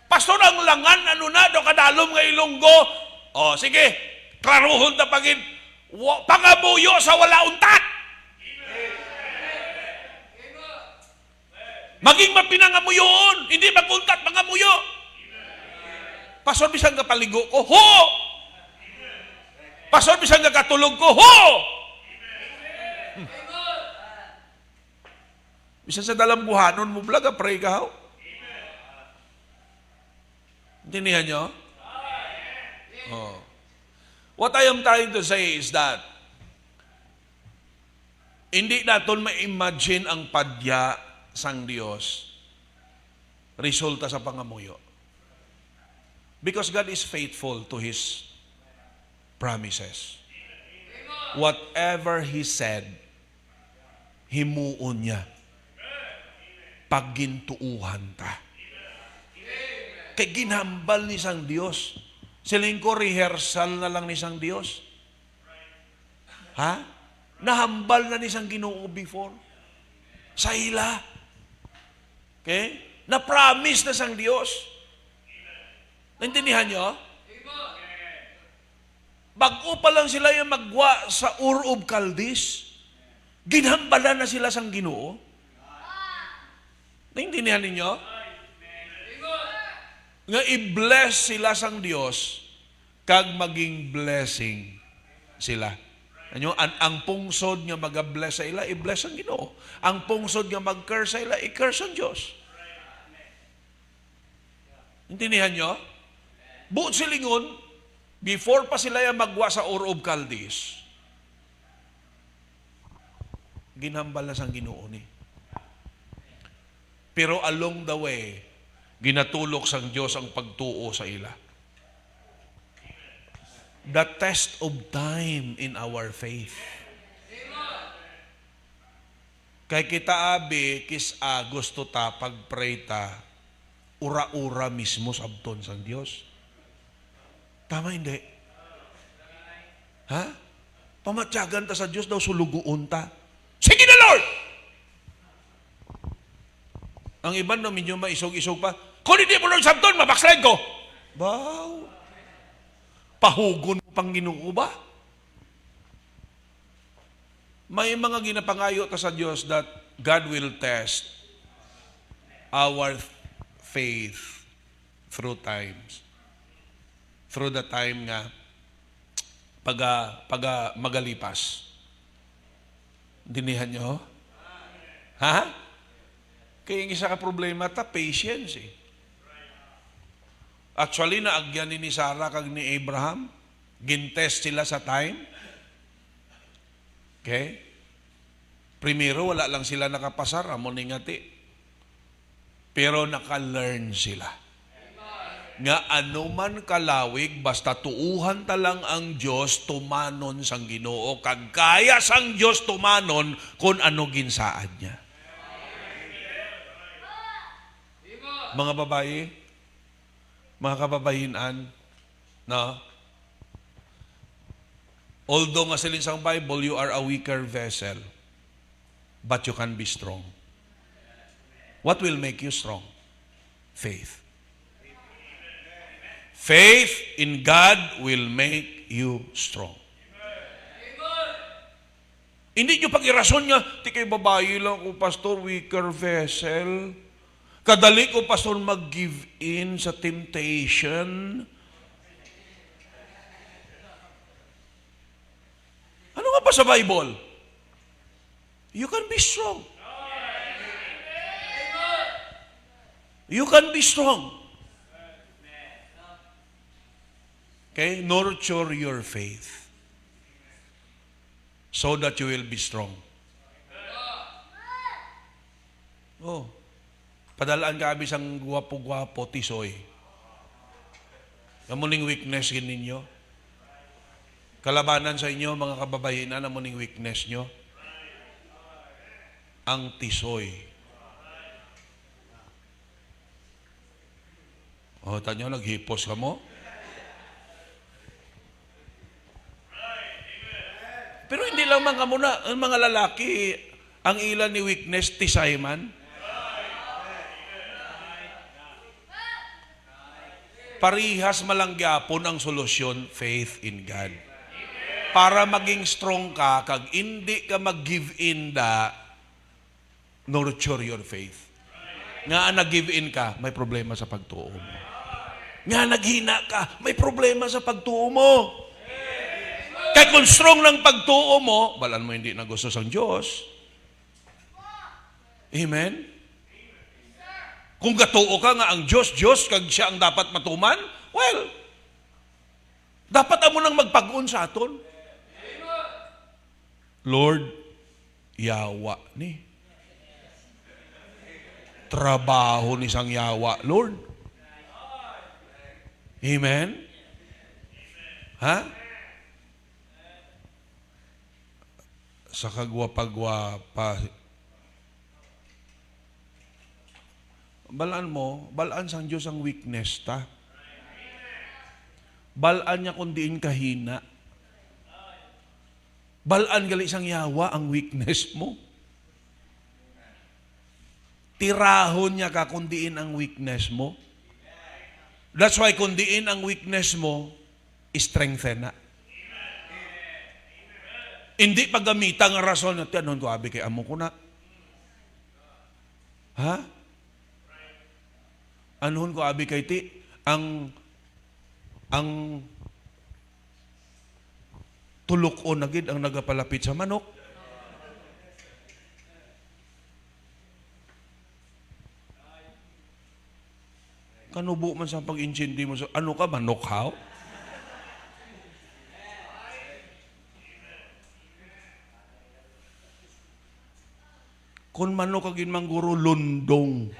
Pastor, ang langan, ano na, do kadalom nga ilonggo. O, sige, klaruhon na pagin, pangamuyo sa wala untat. Maging mapinangamuyon, hindi maguntat pangamuyo. Pastor, bisang kapaligo ko, ho! Pastor, bisang katulog ko, ho! Bisa sa dalambuhanon mo, blaga, pray ka, ho? Intindihan nyo? Oh. What I am trying to say is that hindi natin ma-imagine ang padya sang Diyos resulta sa pangamuyo. Because God is faithful to His promises. Whatever He said, himuon niya. Paggintuuhan ta. Kay ginhambal ni sang Diyos. Siling ko, rehearsal na lang ni sang Diyos. Ha? Nahambal na ni sang Ginoo before. Sa ila. Okay? Na-promise na sang Diyos. Naintindihan nyo? Bago pa lang sila yung magwa sa Ur of Chaldees, ginhambalan na sila sang Ginoo. Naintindihan ninyo? Nga i-bless sila sang Diyos, kag maging blessing sila. Ano? Ang pungsod nga mag-bless sa ila, i-bless ang Ginoo. Ang pungsod nga mag-curse sa ila, i-curse ang Diyos. Intindihan nyo? Buot silingon, before pa sila yung magwa sa Ur of Chaldees, ginhambal na sang Ginoo ni. Pero along the way, ginatulok sang Diyos ang pagtuo sa ila. The test of time in our faith. Kay kita abi, gusto ta, pag-pray ta, ura-ura mismo sabton sang Diyos. Tama hindi? Ha? Pamatyagan ta sa Diyos daw, suluguon ta. Sige na, Lord! Ang iban na medyo maisog-isog pa, kung hindi mo Lord sabton, mabackslide ko. Wow! Pahugon mo pang Ginoo ba? May mga ginapangayo ta sa Diyos that God will test our faith through times. Through the time nga pag magalipas. Dinihan nyo? Ha? Kaya yung isa ka problema ta, patience eh. Actually, naagyan ni Sarah kag ni Abraham. Gintest sila sa time. Okay? Primero, wala lang sila nakapasar. Amon ngati. Pero naka-learn sila. Nga anuman kalawig, basta tuuhan talang ang Diyos, tumanon sang Ginoo. Kag kaya sang Diyos tumanon kung ano ginsaad niya. Mga babae, mga kababayinan, no? Although nga silin sa Bible, you are a weaker vessel, but you can be strong. What will make you strong? Faith. Faith in God will make you strong. Hindi nyo pag-irason niya, di kay babae lang ko, pastor, weaker vessel. Kadali ko, pastor, mag-give in sa temptation. Ano nga pa sa Bible? You can be strong. You can be strong. Okay? Nurture your faith so that you will be strong. Oh. Padalaan ka abis ang guwapo-guwapo, tisoy. Ang muling weakness ninyo. Kalabanan sa inyo, mga kababayinan, ang muling weakness nyo. Ang tisoy. O, tanyo, naghipos ka mo? Pero hindi lang mga muna, ang mga lalaki, ang ilan ni weakness, tisay man. Parihas malangyapon ang solusyon, faith in God. Para maging strong ka, kag hindi ka mag-give in nurture your faith. Nga nag-give in ka, may problema sa pagtuo mo. Nga naghina ka, may problema sa pagtuo mo. Kaya kung strong ng pagtuo mo, balan mo hindi na gusto sa Diyos. Amen? Kung gatuo ka nga ang Diyos, kag siya ang dapat matuman, well, dapat amo nang magpag-on sa aton. Lord, yawa ni. Trabaho ni sang yawa, Lord. Amen? Ha? Sa kagwapa-gwapa, balaan mo, balaan sang Diyos ang weakness ta. Balaan niya kung diin kahina. Balaan gali sang yawa ang weakness mo. Tirahon niya ka kung diin ang weakness mo. That's why kung diin ang weakness mo, strengthen na. Hindi paggamita ng rason na tiyanon ko, abi kay amo ko na. Ha? Anuhon ko, abi kay ti, ang tulok o nagid ang nagapalapit sa manok. Kanubo man sa pag-intindi mo sa, ano ka, manok how? Kung manok kagin mangguro, lundong.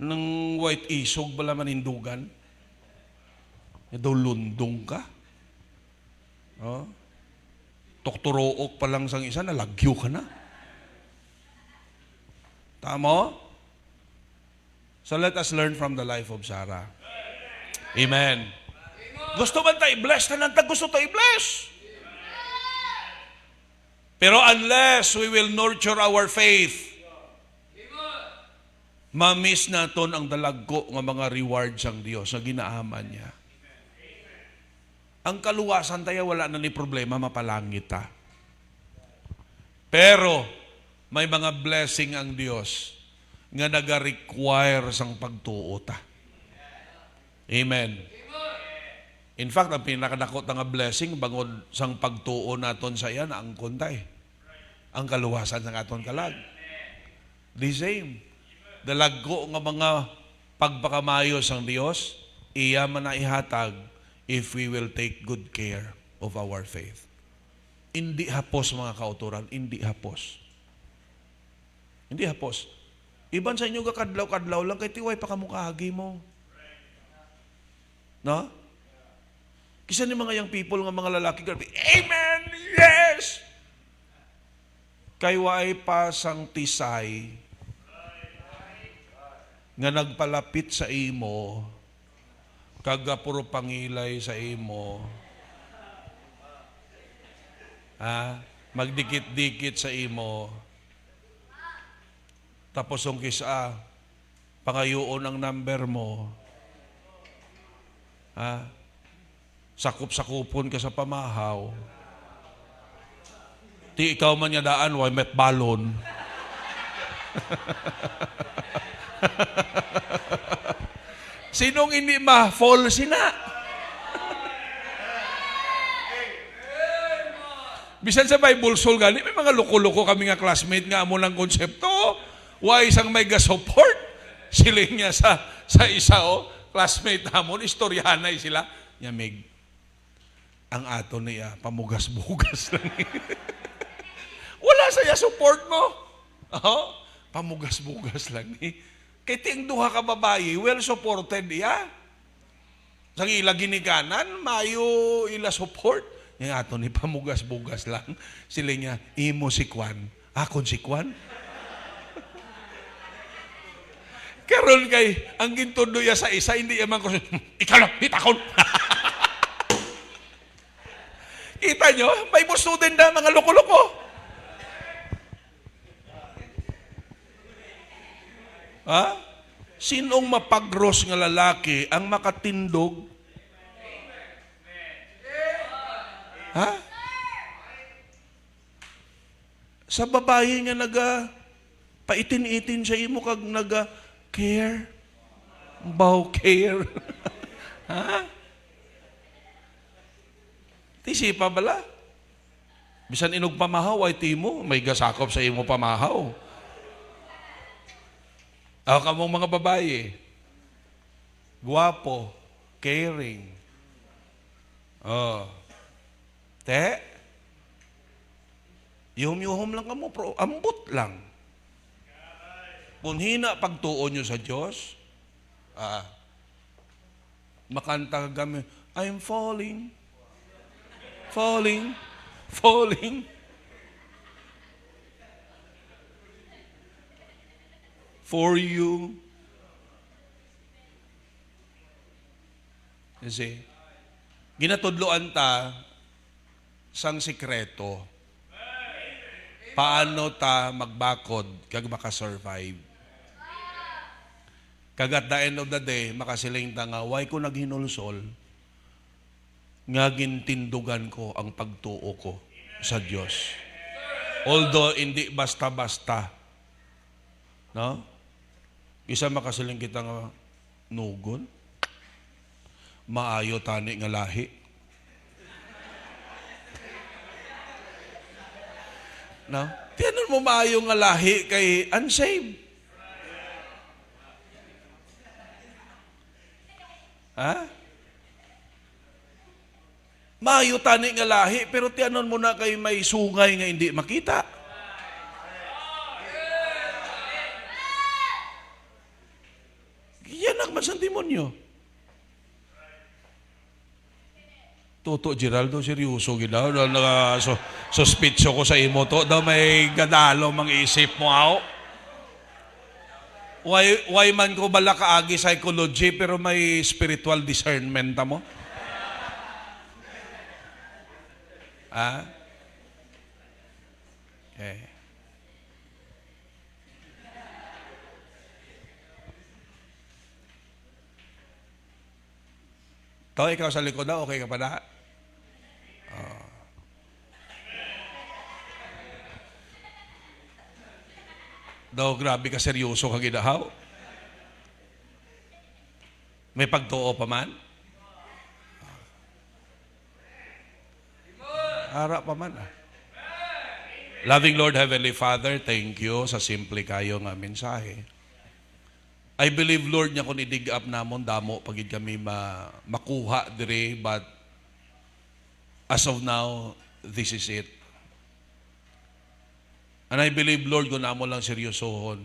Nang white isog bala manindugan. Daw lundong ka. Oh. Tukturook pa lang sang isa, nalagyo ka na. Tama? So let us learn from the life of Sarah. Amen. Gusto man tayo i-bless? Tanantag gusto tayo i-bless. Pero unless we will nurture our faith, ma-miss naton ang dalagko ng mga rewards ang Diyos na ginaaman niya. Ang kaluwasan tayo, wala na ni problema, mapalangit ta. Pero, may mga blessing ang Diyos nga naga-require sang pagtuo ta. Amen. In fact, ang pinakadakot nga blessing bangod sang pagtuo naton sa iyan ang kuntay. Ang kaluwasan ng aton kalag. The same. Dalagko nga mga pagpakamayos ang Diyos, iya man na ihatag if we will take good care of our faith. Hindi hapos mga kauturan, hindi hapos. Hindi hapos. Iban sa inyo kakadlaw-kadlaw lang kay tiway pa kamukahagi mo. No? Kisa ni mga young people nga mga lalaki, amen, yes! Kay waay pa sang tisay nga nagpalapit sa imo, kaga puro pangilay sa imo, magdikit-dikit sa imo, tapos ang kisa, pangayoon ang number mo, sakup-sakupon ka sa pamahaw, ti ikaw man niya daan, way met balon. Sinong hindi ma-fall sina? Bisan sa Bible Soul gani, may mga loko-loko kami nga classmate nga amo ng konsepto. Why isang may ga-support? Siling niya sa isa classmate namon, istoryahanay sila. Nyamig, ang ato niya, pamugas-bugas lang. Wala saya support mo. Pamugas-bugas lang ni. Kaya ting duha ka babayi, well supported iya. Sang ila ginikanan, mayo ila support. Yung ato ni pamugas-bugas lang. Sila niya, imo si Kwan. Akon si Kwan? Karon kay, ang gintundo ya sa isa, hindi yaman ko, ikaw lang, hitakon. Kita nyo, may student na mga loko-loko. Sinong mapagros nga lalaki ang makatindog? Sa babae nga paitin-itin sa imo kag care? Bow care? Tisi pa bala? Bisan inog pamahaw ay timo, may gasakop sa imo pamahaw. Ako kamong mga babae, guwapo, caring. Oh. Te, yuhum-yuhum lang kamo, pero ambot lang. Kung hina pagtuon nyo sa Diyos, makanta kami, I'm falling, falling, falling. For you. Kasi, ginatudloan ta sang sikreto. Paano ta magbakod kag makasurvive. Kag at the end of the day, makasiling ta nga, why ko naghinulsol? Nga gintindugan ko ang pagtuo ko sa Diyos. Although, hindi basta-basta. No? Isa makasiling kita nga nugon. Maayo tani nga lahi. No? Tiyanon mo maayo nga lahi kay unsaved. Ha? Maayo tani nga lahi, pero tiyanon mo na kay may sungay nga hindi makita. Yan ang masang demonyo. Toto Geraldo, seryoso gina. Suspitso ko sa imo to. Daw may gadalo mang isip mo ako. Why man ko bala kaagi psychology pero may spiritual discernment mo? Ah? Okay. To, ikaw sa likod na, okay ka pa na? Oh. Daw, grabe ka, seryoso ka ginahaw. May pagtuo pa man? Harap pa man. Loving Lord, Heavenly Father, thank you sa simple kayo nga mensahe. I believe, Lord, niya kung i-dig up namon, damo, pagid kami makuha dire, but as of now, this is it. And I believe, Lord, kung namon lang seryosohon,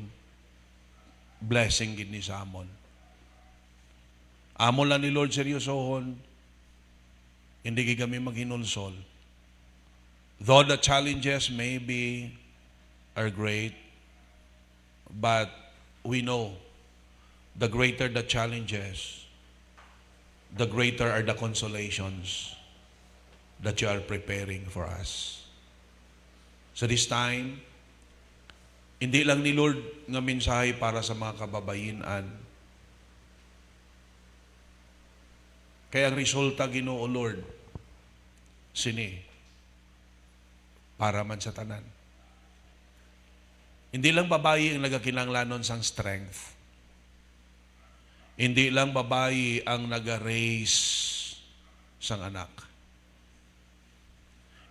blessing gid ni sa amon. Amon lang ni Lord seryosohon, hindi gid kami maghinulsol. Though the challenges maybe are great, but we know the greater the challenges, the greater are the consolations that you are preparing for us. So this time, hindi lang ni Lord nga mensahe para sa mga kababayinan. Kaya ang resulta, Ginoo Lord, sini, para man sa tanan. Hindi lang babayi ang nagakinanglanon sang strength. Hindi lang babayi ang nag-raise sang anak.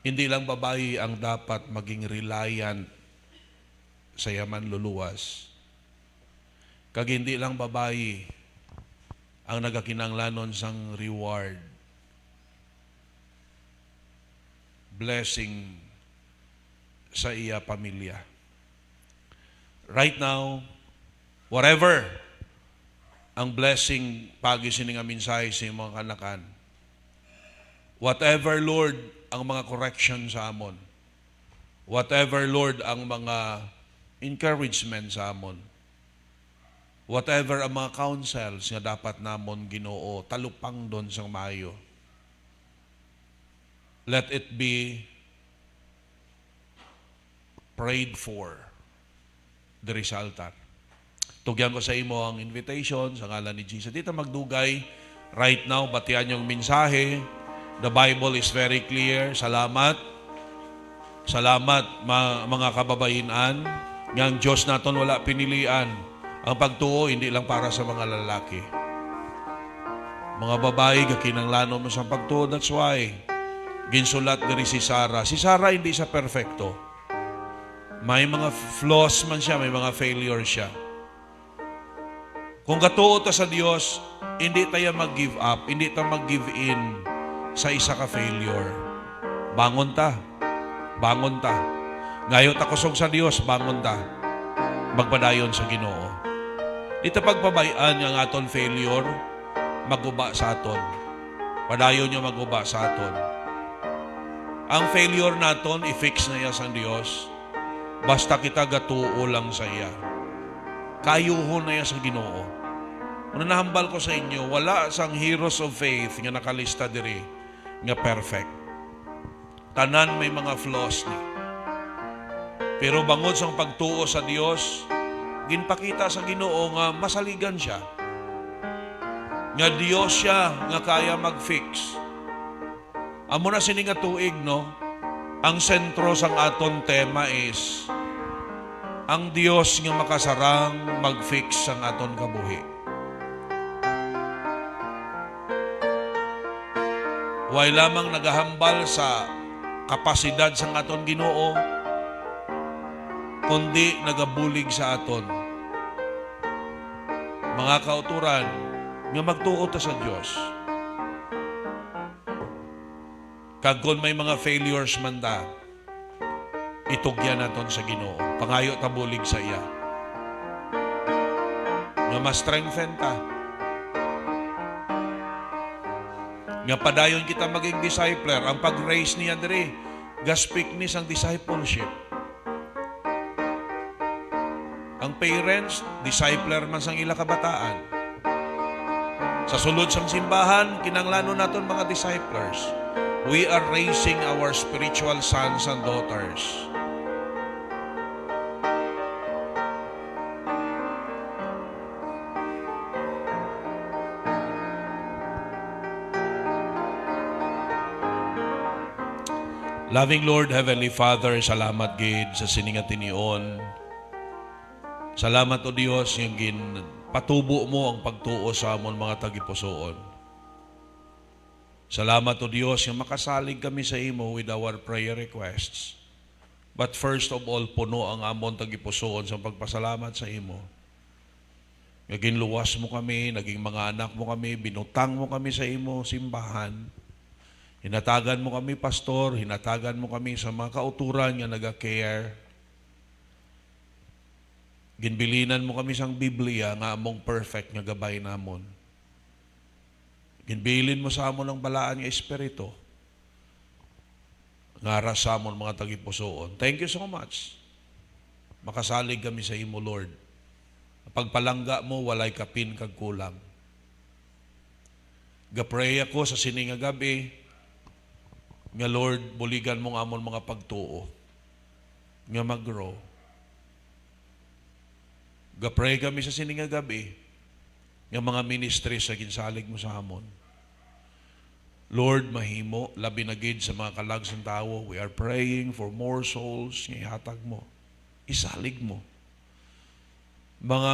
Hindi lang babayi ang dapat maging reliant sa yaman luluwas. Kag hindi lang babayi ang nagakinanglanon sang reward, blessing sa iya pamilya. Right now, whatever ang blessing pagi sining mensahe sa mga kanakan. Whatever, Lord, ang mga correction sa amon. Whatever, Lord, ang mga encouragement sa amon. Whatever ang mga counsels nga dapat namon Ginoo, talupang doon sa maayo. Let it be prayed for the resultant. Tugyan ko sa imo ang invitation sa ngalan ni Jesus. Dito magdugay right now, batian yung mensahe. The Bible is very clear. Salamat. Salamat mga kababayinan. Nga ang Diyos naton wala pinilian. Ang pagtuo hindi lang para sa mga lalaki. Mga babae, kakinanglanon mo sa pagtuo. That's why ginsulat diri si Sarah. Si Sarah hindi siya perfecto. May mga flaws man siya, may mga failure siya. Kung katuo ta sa Dios, hindi tayo mag-give up, hindi tayo mag-give in sa isa ka failure. Bangon ta. Bangon ta. Ngayon ta kusog sa Dios, bangon ta. Magpadayon sa Ginoo. Dito pagpabayaan ang aton failure, maguba sa aton. Padayon niyo maguba sa aton. Ang failure naton, i-fix na iya sa Dios. Basta kita gatuo lang sa iya. Kayuho na iya sa Ginoo. Kung nahambal ko sa inyo, wala sang heroes of faith nga nakalista diri nga perfect. Tanan may mga flaws ni. Pero bangod sang pagtuo sa Dios, ginpakita sa Ginoo nga masaligan siya. Nga Dios siya nga kaya mag-fix. Amo na sini nga tuig, no? Ang sentro sang aton tema is ang Dios nga makasarang mag-fix sang aton kabuhi. Way lamang nagahambal sa kapasidad sang aton Ginoo, kundi nagabulig sa aton. Mga kauturan nga magtuo ta sa Dios. Kag kung may mga failures man ta, itugyan naton sa Ginoo. Pangayo ta bulig sa iya. Nga ma-strengthen ta. Nga padayon kita maging discipler. Ang pag-raise niya diri, gaspik ni sang discipleship. Ang parents, discipler man sang ila kabataan. Sa sulod sang simbahan, kinanglano naton mga disciplers. We are raising our spiritual sons and daughters. Loving Lord, Heavenly Father, salamat gid sa sininga tinion. Salamat o Dios yung patubo mo ang pagtuo sa amon mga tagipusoon. Salamat o Dios yung makasalig kami sa imo with our prayer requests. But first of all, puno ang amon tagipusoon sa pagpasalamat sa imo. Naging luwas mo kami, naging mga anak mo kami, binutang mo kami sa imo, simbahan. Hinatagan mo kami, pastor, hinatagan mo kami sa mga kauturan nga naga-care. Ginbilinan mo kami sang Biblia nga among perfect nga gabay namon. Ginbilin mo sa amon ang balaan nga espiritu. Nga rasamon mga tagipusoon. Thank you so much. Makasalig kami sa imo, Lord. Pagpalangga mo, walay kapin kag kulang. Gapray ako sa sininga gabi, nga Lord, buligan mo amon mga pagtuo, nga mag-grow. Gapray kami sa sininga gabi, nga mga ministry sa ginsalig mo sa amon. Lord, mahimo, labi na gid sa mga kalagsang tao, we are praying for more souls nga ihatag mo. Isalig mo. Mga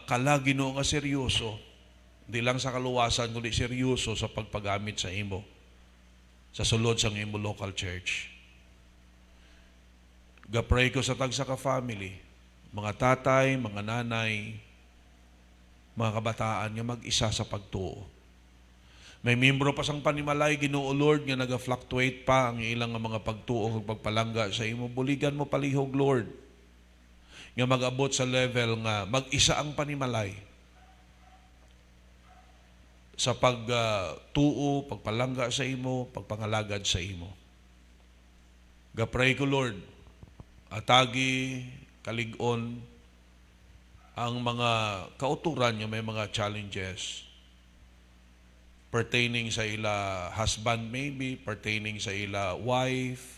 kalagino nga seryoso, hindi lang sa kaluwasan, kundi seryoso sa pagpagamit sa imo, sa sulod sa imo local church. Gapray ko sa tagsa ka family, mga tatay, mga nanay, mga kabataan nga mag-isa sa pagtuo. May membro pa sang panimalay, Ginoo Lord, nga naga-fluctuate pa ang ilang mga pagtuo ug pagpalangga sa imo. Buligan mo palihog, Lord, nga mag-abot sa level nga mag-isa ang panimalay sa pagtuo, pagpalangga sa imo, pagpangalagad sa imo. Gapray ko, Lord, atagi, kalig-on, ang mga kauturan nga may mga challenges pertaining sa ila husband maybe, pertaining sa ila wife,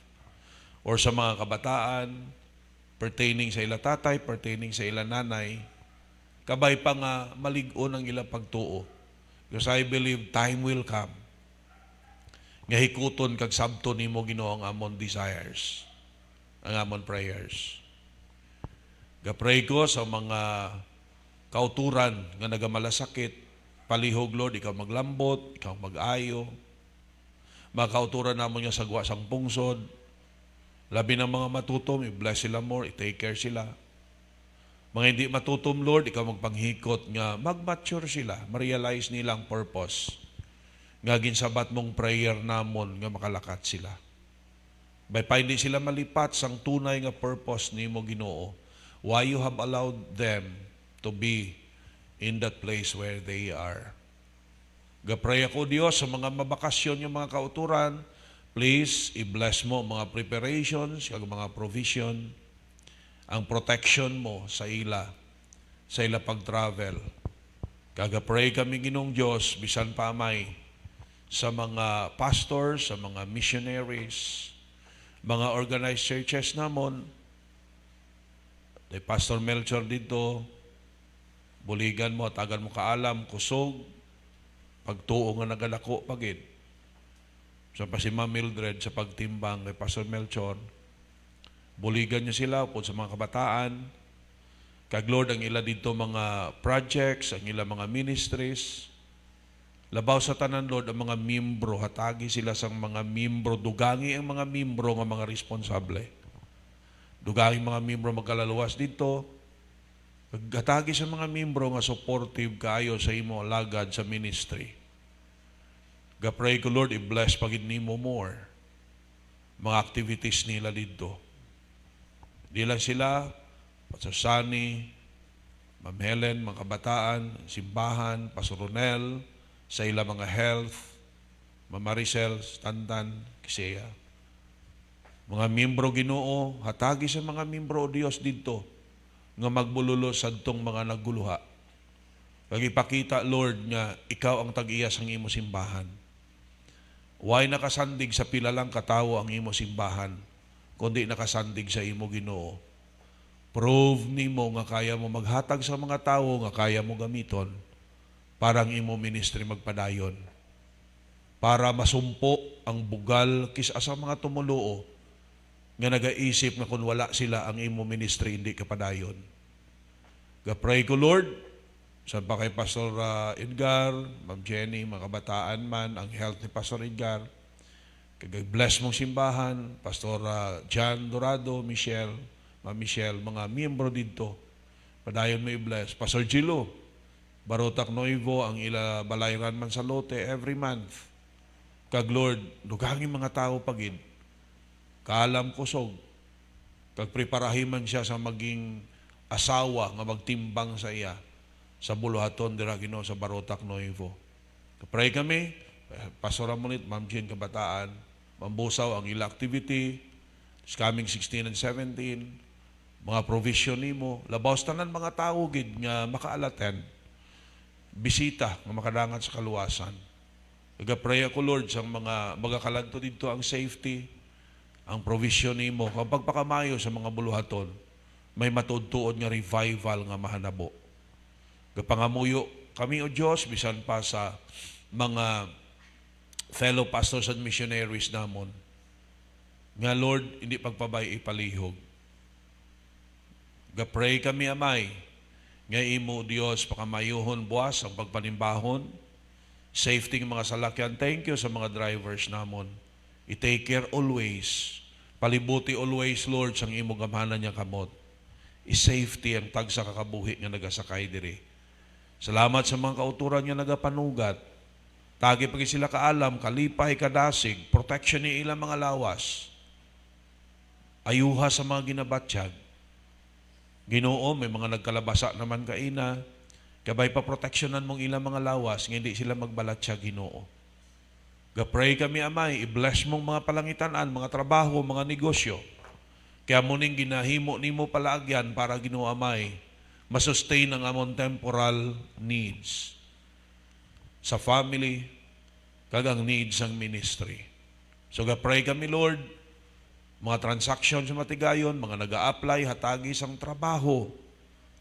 or sa mga kabataan, pertaining sa ila tatay, pertaining sa ila nanay, kabay pa nga malig-on ang ila pagtuo. Because I believe time will come nga hikuton kag sabton nimo Ginoo ang amon desires, ang amon prayers. Gapray ko sa mga kauturan nga nagamalasakit, palihog Lord, ikaw maglambot, ikaw mag-ayo. Mga kauturan namon nga sagwa sang pungsod. Labi ng mga matutom, i-bless sila more, i-take care sila. Mga hindi matutom, Lord, ikaw magpanghikot nga mag-mature sila, ma-realize nilang purpose. Nga ginsabat mong prayer namon nga makalakat sila. By pa hindi sila malipat sang tunay nga purpose ni mo Ginoo, why you have allowed them to be in that place where they are. Gapray ako, Diyos, sa mga mabakasyon yung mga kauturan, please, i-bless mo mga preparations, kag mga provision, ang protection mo sa ila pag-travel. Kagapray kami Ginong Diyos, bisan pa may, sa mga pastors, sa mga missionaries, mga organized churches namon, Pastor Melchor dito, buligan mo, tagan mo kaalam, kusog, pagtuo nga nagalako pagid. So pa si Ma'am Mildred sa pagtimbang kay Pastor Melchor, buligan niya sila upod sa mga kabataan. Kag Lord, ang ila dito mga projects, ang ila mga ministries. Labaw sa tanan, Lord, ang mga membro, hatagi sila sang mga membro, dugangi ang mga membro nga mga responsable. Dugangi mga membro magkalaluwas dito. Hatagi sa mga membro nga supportive kaayo sa imo alagad sa ministry. Gapray ko, Lord, i-bless pagid nimo more mga activities nila dito. Di lang sila, Pastor Sunny, Ma'am Helen, mga kabataan, simbahan, Pastor Ronel, sa ila mga health, Ma'am Maricel, Tantan, Kisea. Mga membro Ginoo, hatagi sa mga membro o Dios dito nga magbululo sa itong mga nagguluha. Kag ipakita, Lord, nga ikaw ang tag-iya sang imo simbahan. Why nakasandig sa pila lang katawo ang imo simbahan, kundi nakasandig sa imo Ginoo. Prove nimo nga kaya mo maghatag sa mga tao nga kaya mo gamiton para ang imo ministry magpadayon. Para masumpo ang bugal kisa sa mga tumuluo nga nagaisip na kung wala sila ang imo ministry hindi kapadayon. Gapray ko, Lord, sa pa kay Pastor Edgar, Ma'am Jenny, mga kabataan man, ang health ni Pastor Edgar, kag-bless mong simbahan, Pastor John Dorado, Michelle, Ma'am Michelle, mga miyembro dito, padayon mo i-bless. Pastor Gilo, Barotac Noivo, ang ila balayran man sa lote every month. Kag Lord, dugangi mga tao pagid, kaalam kusog, kag preparahiman siya sa maging asawa nga magtimbang sa iya sa buluhaton dira Ginoo sa Barotac Noivo. Pray kami, Pastor Ramonit, Ma'am Jean Kabataan, Mambusaw ang ila activity, this coming 16 and 17, mga provision nimo, labaw tanan mga tao gid nga makaalaten, bisita nga makadangat sa kaluwasan. Nagapray ako, Lord, sa mga magakalagto dito ang safety, ang provision nimo, kapag pakamayo sa mga buluhaton, may matudtuod nga revival nga mahanabo. Gapangamuyo kami, O Diyos, bisan pa sa mga fellow pastors and missionaries namon, nga Lord, hindi pagpabay ipalihog. Gapray kami, Amay, nga imo, Diyos, pakamayuhon buwas ang pagpanimbahon, safety ng mga salakyan. Thank you sa mga drivers namon. I-take care always. Palibuti always, Lord, sang imo gamhanan niya kamot. I-safety ang tag sa kakabuhi nga nagasakay diri. Salamat sa mga kauturan nga nagapanugat. Tagi pag sila kaalam, kalipay, kadasig, protection ni ilang mga lawas. Ayuha sa mga ginabatsyag. Ginoo, may mga nagkalabasa naman kaina, kabay pa proteksyonan mong ilang mga lawas, nga hindi sila magbalatsyag, Ginoo. Gapray kami, Amay, i-bless mong mga palangitan-an, mga trabaho, mga negosyo. Kaya muning ginahimo nimo palaagyan para Ginoo, Amay, masustain ang among temporal needs sa family, kagang needs ang ministry. So gapray kami, Lord, mga transaction sa matigayon, mga nag-a-apply, hatagi sang trabaho,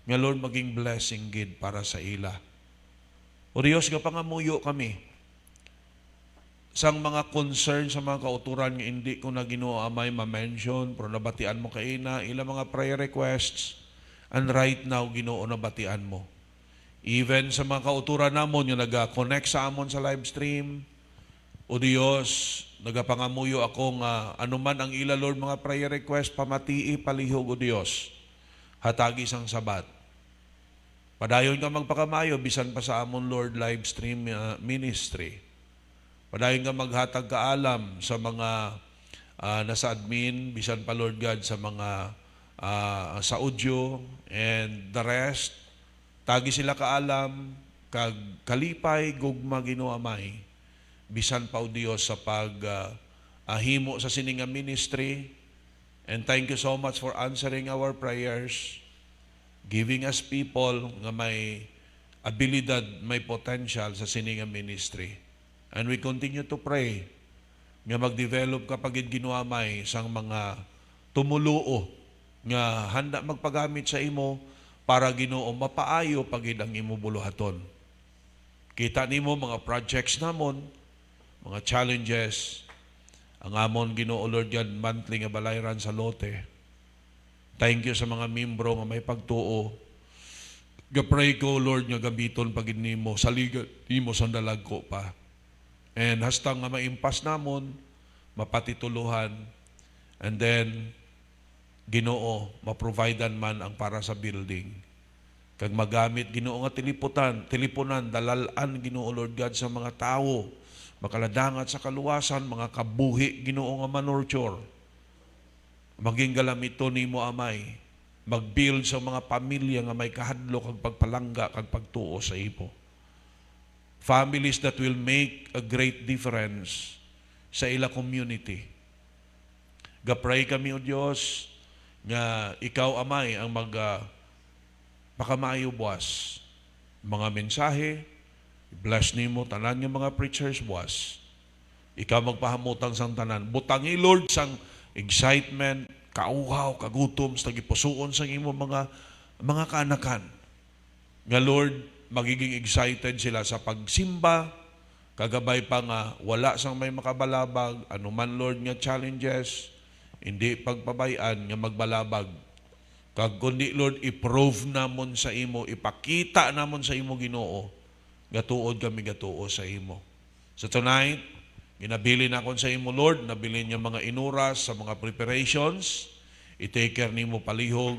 nga Lord, maging blessing gid para sa ila. O Diyos, kapangamuyo kami sang mga concern sa mga kauturan nga hindi ko na Ginoo, Amay, ma-mention, pero nabatian mo kaina, ilang mga prayer requests, and right now, Ginoo, nabatian mo. Even sa mga kauturan namon, yung nag-connect sa amon sa live stream, O Dios, nagapangamuyo ako nga anuman ang ila Lord mga prayer request pamatii palihog o Dios. Hatagi sang sabat. Padayon ka magpakamayo bisan pa sa amon Lord live stream ministry. Padayon ka maghatag kaalam sa mga nasa admin bisan pa Lord God sa mga sa audio and the rest. Tagi sila kaalam kag kalipay gugma Ginoo Amay. Bisan pa o Dios sa himo sa sininga ministry. And thank you so much for answering our prayers, giving us people nga may abilidad, may potential sa sininga ministry. And we continue to pray nga mag-develop kapag ginuamay sang mga tumuluo nga handa magpagamit sa imo para Ginoo mapaayo pagid ang imo buluhaton. Kita nimo mga projects namon, mga challenges, ang amon Ginoo Lord God monthly nga balayran sa lote. Thank you sa mga membro nga may pagtuo. Gapray ko Lord nga gabiton pagid nimo saligan nimo sa dalagko pa. And hastang nga maimpas namon, mapatituluhan, and then Ginoo maprovidean man ang para sa building. Kag magamit Ginoo nga teleponan, dalalan Ginoo Lord God sa mga tawo makaladangat sa kaluwasan, mga kabuhi Ginoo nga manurture. Maging galamito nimo Amay, magbuild sa mga pamilya nga may kahadlok kag pagpalangga kag pagtuo sa imo. Families that will make a great difference sa ila community. Gapray kami o Dios nga ikaw Amay ang pakamayo buwas mga mensahe. Bless nimo tanan nga mga preachers buwas. Ikaw magpahamutang sang tanan. Butangi Lord sang excitement, kauhaw, kagutom sa gipusuon sang imo mga kaanakan. Nga Lord, magiging excited sila sa pagsimba, kagabay pa nga wala sang may makabalabag, anuman Lord nga challenges, hindi pagpabayan nga magbalabag. Kag kundi Lord, i-prove namon sa imo, ipakita namon sa imo Ginoo, gatuod kami gatuo sa imo. So tonight, ginabili na akon sa imo Lord, nabili niya mga inuras sa mga preparations, i-take care nimo palihog,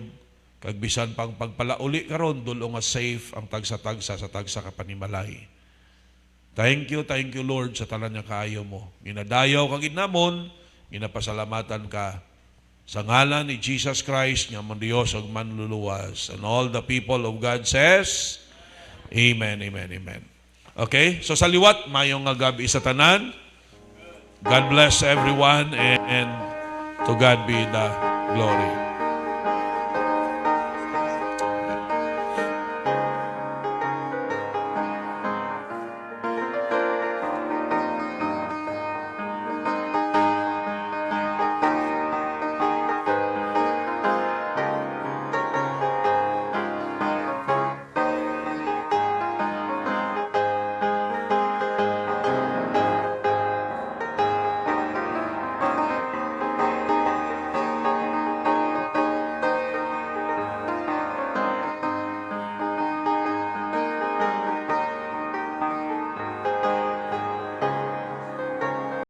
kag bisan pang pagpalauli karon dulo nga safe ang tagsa-tagsa sa tagsa ka panimalay. Thank you Lord sa tanan nga kaayo mo. Ginadayaw kag namon, ginapasalamatan ka sa ngalan ni Jesus Christ nga among Dios ug manluluwas. And all the people of God says, Amen, amen, amen. Okay? So sa liwat, mayong nga gabi sa tanan. God bless everyone and to God be the glory.